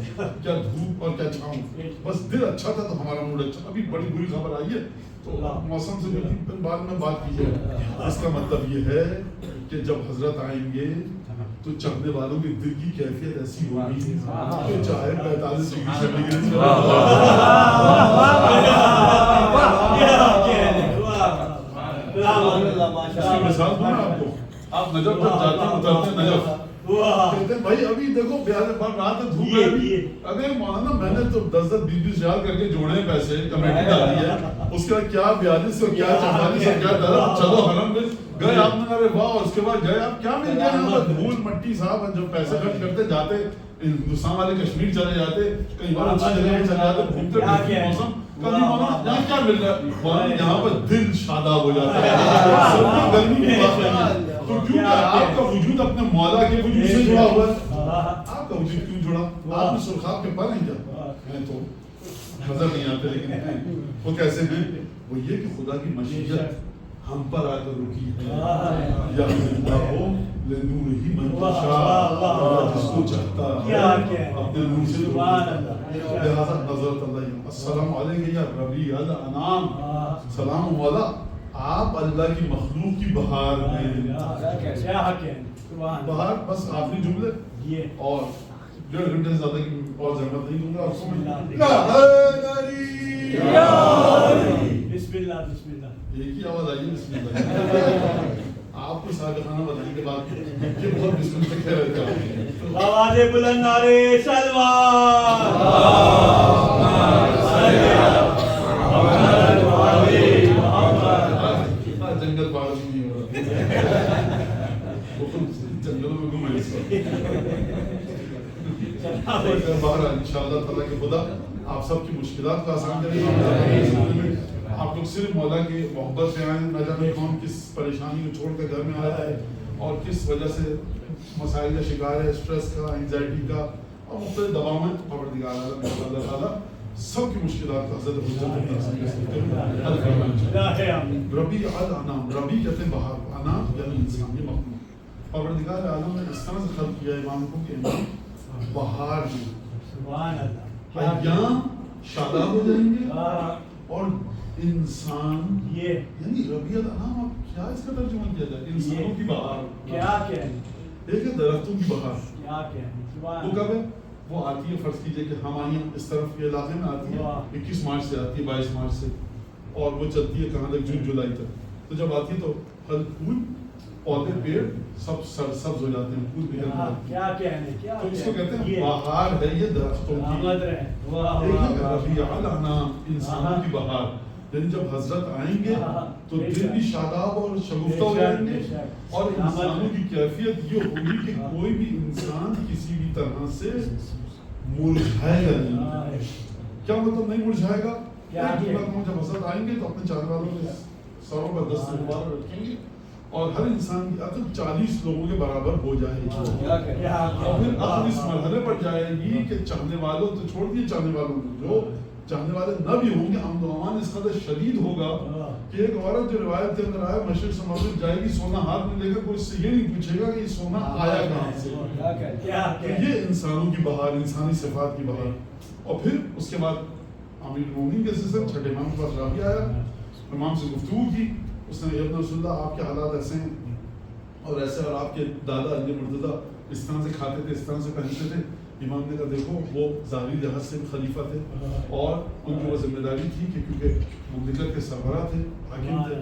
کیا دھوپ اور کیا چھاؤں, بس دل اچھا تھا تو ہمارا موڈ اچھا. ابھی بڑی بری خبر آئی ہے تو موسم سے جو بعد میں بات کیجیے. اس کا مطلب یہ ہے کہ جب حضرت آئیں گے تو چڑھنے والوں کے دل کی کیفیت ایسی ہوگی کہ چاہے 45 ڈگری سینٹی مثال دوں آپ کو. آپ نجف جب جاتے ہیں, اترتے ہیں نجف, کہتے ہیں بھائی ابھی دیکھو رات میں دھوپ ہے. اگر مولانا میں نے تو 10-10 20 ہزار کر کے جوڑے ہیں پیسے, کمیٹی ڈالی ہے, اس کے بعد کیا 42 اور کیا 44 اور کیا درد, چلو حرم میں گئے آپ نے, ارے واہ, اس کے بعد گئے آپ, کیا مل گیا یہاں پر دھول مٹی. صاحب جب پیسے خرچ کرتے جاتے, ہندوستان والے کشمیر چلے جاتے, کہیں اور اچھی جگہ میں چلے جاتے, گھومتے موسم, کبھی مولانا یہاں کیا مل رہا ہے, مولانا یہاں پر دل شاداب ہو جاتا ہے. گرمی کی بات ہے تو کیوں کہ آپ کا وجود اپنے مولا کے وجود سے جڑا ہوا ہے. آپ کا وجود کیوں جڑا, آپ نے سرخاب کے پر نہیں جاتا. میں تو نظر نہیں آتے, لیکن وہ کیسے ہیں, وہ یہ کہ خدا کی مشیت ہم پر آ کر رکی ہے. یا اللہ ہو لنور ہی من تشاء, جس کو چاہتا ہے اپنے نور سے لہذا نظرت اللہ. السلام علیکم یا ربیع الانام, سلام والا آپ اللہ کی مخلوق کی بہار میں. بہار بس آخری جملے, اور 1.5 گھنٹے سے زیادہ کی اور زحمت نہیں دوں گا آپ کو. بسم اللہ بسم اللہ, ایک ہی آواز آئی ہے بسم اللہ. آپ کو سابقانہ بتانے کے بعد کہ بہت بسم اللہ کہہ رہے تھے. آواز بلند نعرے سلوات. جنگل باغ نہیں ہو رہا, جنگلوں میں گھومے اس باہر. انشاءاللہ تعالیٰ کے خدا آپ سب کی مشکلات کو آسان کریں. آپ لوگ صرف مولا کی محبت سے آئے, نہ جانے کون کس پریشانی کو چھوڑ کر گھر میں آیا ہے اور کس وجہ سے مسائل کا شکار ہے, اسٹریس کا, انگزائٹی کا اور مختلف دباؤ میں. پروردگار عالم اللہ تعالیٰ سب کی مشکلات کا حضرت ربیع الانام. ربیع کہتے ہیں بہار, انام یعنی انسان, یہ مخلوق. پروردگار عالم نے اس طرح سے خلق کیا امام کو کہ امام بہار میں ایام شاداب ہو جائیں گے, اور انسان یعنی ربیع الانام. اب کیا اس کا ترجمہ کیا جائے, انسانوں کی بہار. کیا ایک ہے درختوں کی بہار. وہ کب ہے, وہ آتی ہے, فرض کیجئے کہ ہم آئیں اس طرف کے علاقے میں آتی ہے 21 مارچ سے آتی ہے, 22 مارچ سے, اور وہ چلتی ہے کہاں تک, جون جولائی تک. تو جب آتی ہے تو پھل پھول پودے پیڑ سب سبز ہو جاتے ہیں, پھول نکلتے ہیں. تو اس کو کہتے ہیں بہار ہے یہ درختوں کی. ربیع الانام, انسانوں کی بہار. یعنی جب حضرت آئیں گے تو دل بھی شاداب اور شگفتہ ہو جائیں گے, اور انسانوں کی کیفیت یہ ہوگی کہ کوئی بھی انسان کسی بھی طرح سے مرجھائے گا نہیں. کیا مطلب نہیں مرجھائے گا, جب حضرت آئیں گے تو اپنے چاہنے والوں کے سروں پر دست مبارک رکھیں گے, اور ہر انسان کی عقل 40 لوگوں کے برابر ہو جائے گی. اور پھر عقل اس مرحلے پر جائے گی کہ چاہنے والوں تو چھوڑ دیے, چاہنے والوں کو, جو چاہنے والے نہ بھی ہوں گے, امن و امان اس قدر شدید ہوگا کہ ایک عورت جو روایت کے اندر آیا مشرق سے مغرب جائے گی, سونا ہاتھ میں لے کر, کوئی اس سے یہ نہیں پوچھے گا کہ یہ سونا آیا کہاں سے. یہ انسانوں کی بہار, انسانی صفات کی بہار. اور پھر اس کے بعد امیر المومنین کے سلسلے چھٹے امام کے پاس راوی آیا, امام سے گفتگو کی. اس نے ابن رسول اللہ آپ کے حالات ایسے ہیں اور ایسے, اور آپ کے دادا علی مرتضیٰ اس طرح سے کھاتے تھے, اس طرح سے پہنتے تھے. امام نے کہا دیکھو وہ ظاہری لحاظ سے خلیفہ تھے, اور ان کی وہ ذمہ داری تھی کہ کیونکہ مملکت کے سربراہ تھے, حاکم تھے,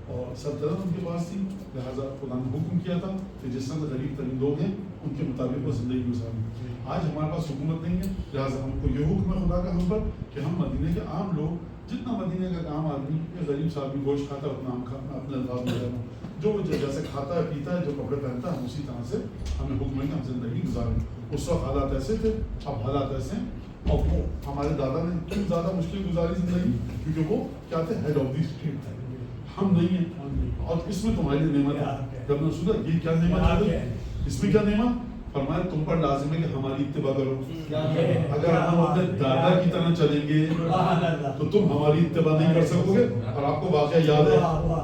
اور سلطنت ان کے پاس تھی, لہٰذا خدا نے حکم کیا تھا کہ جس طرح سے غریب ترین لوگ ہیں ان کے مطابق وہ زندگی گزاریں. آج ہمارے پاس حکومت نہیں ہے, لہٰذا ہم کو یہ حکم ہے خدا کا ہم پر کہ ہم مدینے کے عام لوگ جتنا مدینے کا کام آدمی غریب صاحب بھی گوشت کھاتا ہے اتنا ہم کھانا اپنے الفاظ میں رہنا جو وہ جیسے کھاتا ہے پیتا ہے جو کپڑے پہنتا ہے ہم اسی طرح سے ہمیں حکم ہے کہ ہم زندگی گزاریں. اس وقت حالات ایسے تھے, اب حالات ایسے ہیں. اور وہ ہمارے دادا نے اتنی زیادہ مشکل گزاری زندگی کیونکہ وہ کیا تھے, ہیڈ آف دی اسٹیٹ تھے, ہم نہیں ہیں. اور اس میں تمہاری لیے نعمت ہے. جب نے سنا یہ کیا نعمت ہے, اس میں کیا نعمت فرمایا تم پر لازم ہے کہ ہماری اتباع کرو. اگر ہم اپنے دادا کی طرح چلیں گے تو تم ہماری اتباع نہیں کر سکو گے. اور آپ کو واقعہ یاد ہے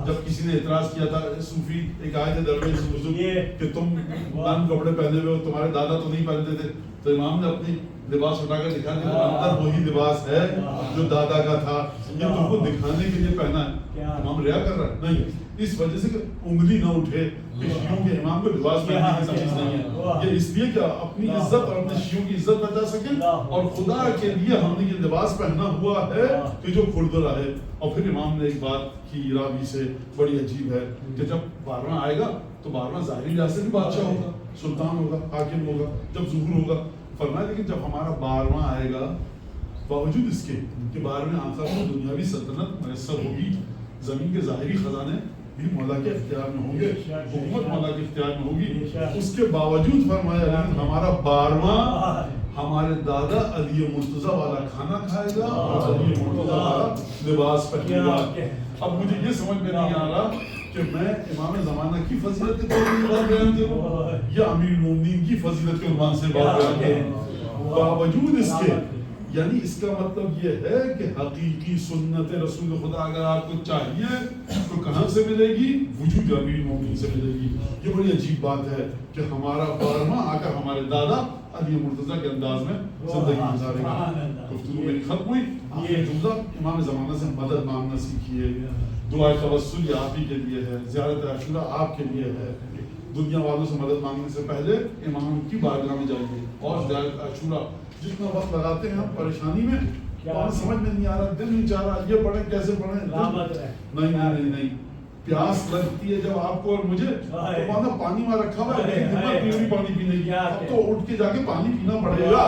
جب کسی نے اعتراض کیا تھا, صوفی ایک آئے تھے درویش بزرگ کہ تم بند کپڑے پہنے ہوئے ہو, تمہارے دادا تو نہیں پہنتے تھے. تو امام نے اپنی لباس اٹھا کر دکھا کہ اندر وہی لباس ہے جو دادا کا تھا, یہ تم کو دکھانے کے لیے پہنا ہے. امام ریا کر رہا ہے نہیں, اس وجہ سے کہ انگلی نہ اٹھے کہ شیعوں کے امام کو لباس پہننے کی تمیز نہیں ہے. یہ اس لیے کہ اپنی عزت اور اپنے شیعوں کی عزت بچا سکیں, اور خدا کے لیے ہم نے یہ لباس پہنا ہوا ہے کہ جو کھردرا ہے. اور پھر امام نے ایک بات کی راوی سے بڑی عجیب ہے کہ جب 12واں آئے گا تو 12واں ظاہری لحاظ سے بھی بادشاہ ہوگا, سلطان ہوگا, حاکم ہوگا, جب ظہور ہوگا. فرمایا لیکن جب ہمارا 12واں آئے گا باوجود اس کے کہ 12ویں آخر میں دنیاوی سلطنت میسر ہوگی, زمین کے ظاہری خزانے بھی مولا کے اختیار میں ہوں گے, حکومت مولا کے اختیار میں ہوگی, اس کے باوجود فرمایا لیکن ہمارا 12واں ہمارے دادا علی مرتضیٰ والا کھانا کھائے گا اور علی مرتضیٰ والا لباس پہنے گا. اب مجھے یہ سمجھ میں نہیں آ رہا کہ میں امام زمانہ کی فضیلت کے طور پر بات بیان کروں یا امیر المومنین کی فضیلت کے عنوان سے بات بیان کروں. باوجود اس کے یعنی اس کا مطلب یہ ہے کہ حقیقی سنت رسول خدا اگر آپ کو چاہیے تو کہاں سے ملے گی, وجود امیر المومنین سے ملے گی. یہ بڑی عجیب بات ہے کہ ہمارا 12واں آ کر ہمارے دادا علی مرتضیٰ کے انداز میں زندگی گزارے گا. گفتگو میری ختم ہوئی. یہ جملہ امام زمانہ سے مدد مانگنا سیکھیے. دعائے توسل یہ آپ ہی کے لیے ہے, زیارت عاشورہ آپ کے لیے ہے. دنیا والوں سے مدد مانگنے سے پہلے امام کی بارگاہ میں جائیے. اور زیارت عاشورہ جتنا وقت لگاتے ہیں ہم پریشانی میں, سمجھ میں نہیں آ رہا, دل نہیں چاہ رہا یہ پڑھیں کیسے پڑھیں, نہیں نہیں نہیں, پیاس لگتی ہے جب آپ کو اور مجھے تو پانی وہاں رکھا ہوا ہے, پانی پینے کی, اب تو اٹھ کے جا کے پانی پینا پڑے گا.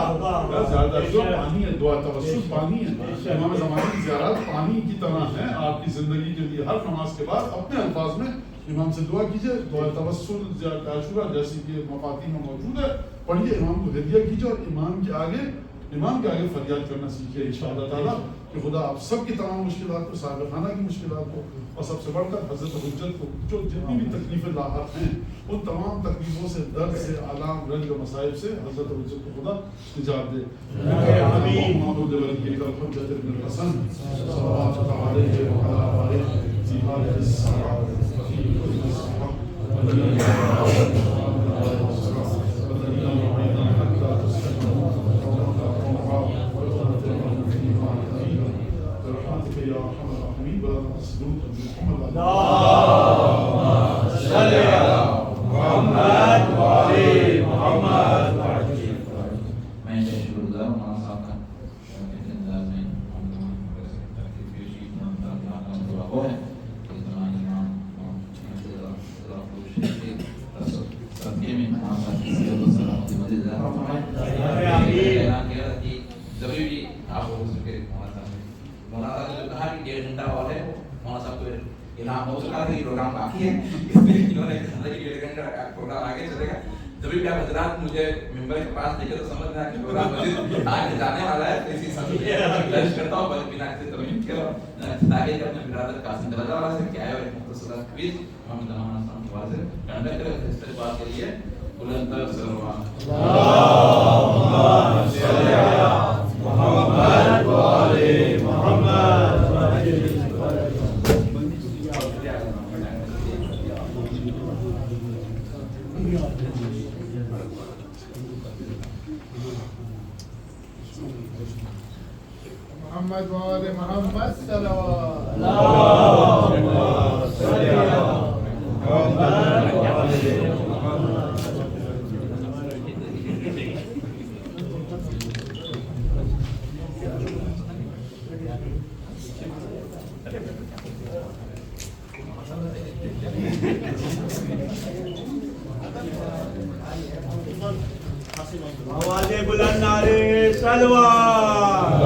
زیادہ پانی ہے, دعا توسل پانی ہے. امام زمانے کی زیارت پانی کی طرح ہے آپ کی زندگی کے لیے. ہر نماز کے بعد اپنے الفاظ میں امام سے دعا کیجئے, دعا توسل زیارت عاشورہ جیسی کہ مفاتیح میں موجود ہے, پڑھیے, امام کو ہدیہ کیجئے اور امام کے آگے فریاد کرنا سیکھیے انشاءاللہ تعالیٰ کہ خدا آپ سب کی تمام مشکلات کو, سابقانہ کی مشکلات کو, اور سب سے بڑھ کر حضرت حجت کو جو جتنی بھی تکلیفیں لاحق ہیں ان تمام تکلیفوں سے, درد سے, آلام, رنج و مصائب سے حضرت حجت کو خدا نجات دے. آمین. محمد ولی کا حجت ابن الحسن صلوات اللہ علیہ وعلی آلہ فی هذه الساعة وفي كل ساعة پروگرام باقی ہے, اس لیے انہوں نے کہا کہ 1.5 گھنٹہ پروگرام آگے چلے گا. جب بھی آپ حضرات مجھے ممبر کے پاس دیکھے تو سمجھنا کہ پروگرام مزید آگے جانے والا ہے. اسی سمجھ لنچ کرتا ہوں بس بنا کسی تمہید کے, تاکہ اپنے برادر قاسم دلالہ والا سے کہ آئے اور ایک مختصر کوئز محمد زمان اسلام کے والد سے کنڈکٹ کرے استقبال کے لیے بلند تر صلوات اللہم صلی علی محمد و آل محمد. محمد وآل محمد صلوات آوازیں بلند نعرے صلوات.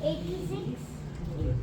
86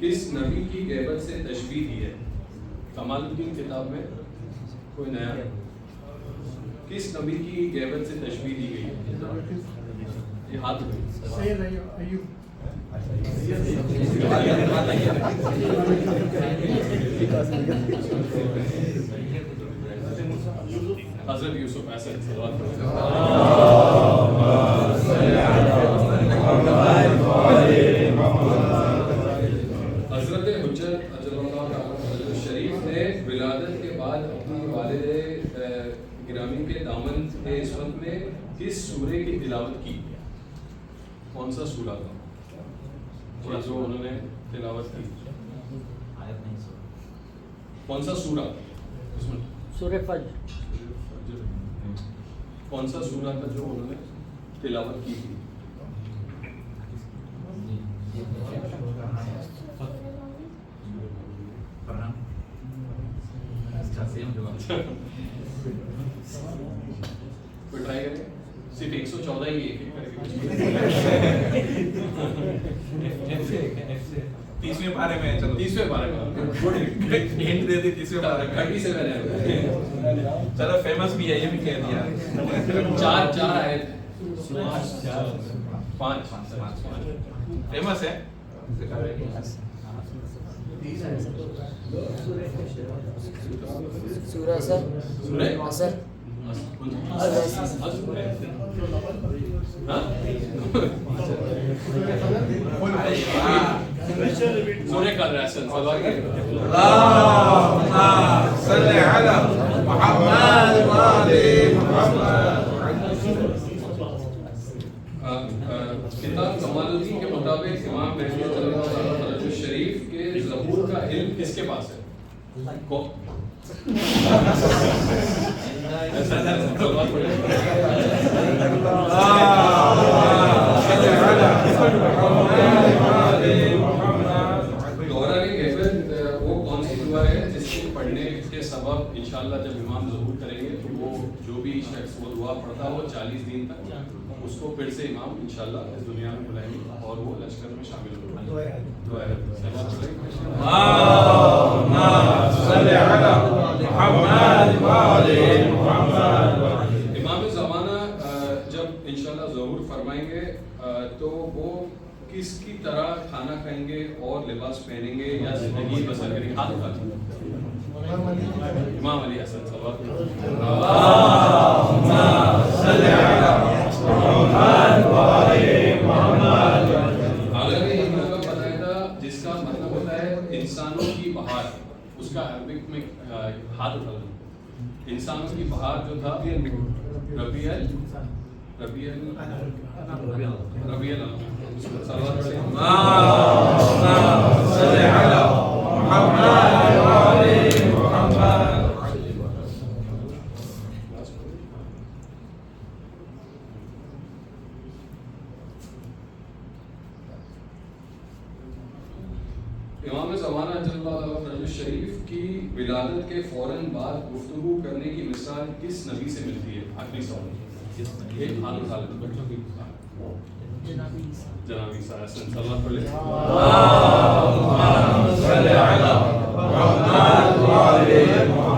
کس نبی کی غیبت سے تشبیہ دی ہے؟ کمال الدین کتاب میں کوئی نیا کس نبی کی غیبت سے تشبیہ دی گئی ہے؟ یہ ہاتھ میں حضرت یوسف ایسا حضرت حجت شریف نے ولادت کے بعد اپنی والد گرامی کے دامن کے اس وقت میں کس سورے کی تلاوت کی؟ کون سا سورہ تھا جو انہوں نے تلاوت کی؟ کون سا سورہ؟ سورہ فجر. کون سا سورہ تھا جو انہوں نے تلاوت کی تھی؟ کوئی ٹرائی کریں؟ صرف 114 ہی ایک تیسویں پارے میں چلو 30ویں پارے میں ہنٹ دے دی 30ویں پارے میں 37 ہے. چلو فیمس بھی ہے یہ بھی کہہ دیا چار آئے 5 فیمس ہے سورہ اثر. سورہ اثر. سورہ کر رہا ہے اللهم صل على محمد وآل محمد. کتاب کمال الدین کے مطابق امام مہدی علیہ السلام شریف کے ظہور کا علم کس کے پاس ہے؟ دورہ کی کیفیت وہ کون سی دعا ہے جس کے پڑھنے کے سبب انشاءاللہ جب امام ظہور کریں گے تو وہ جو بھی شخص وہ دعا پڑھتا ہے وہ 40 دن تک اس کو پھر سے امام انشاءاللہ اس دنیا میں بلائیں گے اور وہ لشکر میں شامل ہوگا. امام زمانہ جب انشاءاللہ ظہور فرمائیں گے تو وہ کس کی طرح کھانا کھائیں گے اور لباس پہنیں گے یا زندگی بسر کریں گے؟ ہاتھ اٹھا امام علی حسن صلوات جس کا مطلب ہوتا ہے انسانوں کی بہار، اس کا عربک میں ہاتھ اٹھا دو. انسانوں کی بہار جو تھا ربیع امام زمانہ جل اللہ شریف کی ولادت کے فوراً بعد گفتگو کرنے کی مثال کس نبی سے ملتی ہے؟ آخری سوال. جناب عیسیٰ حسن صلی اللہ علیہ وسلم.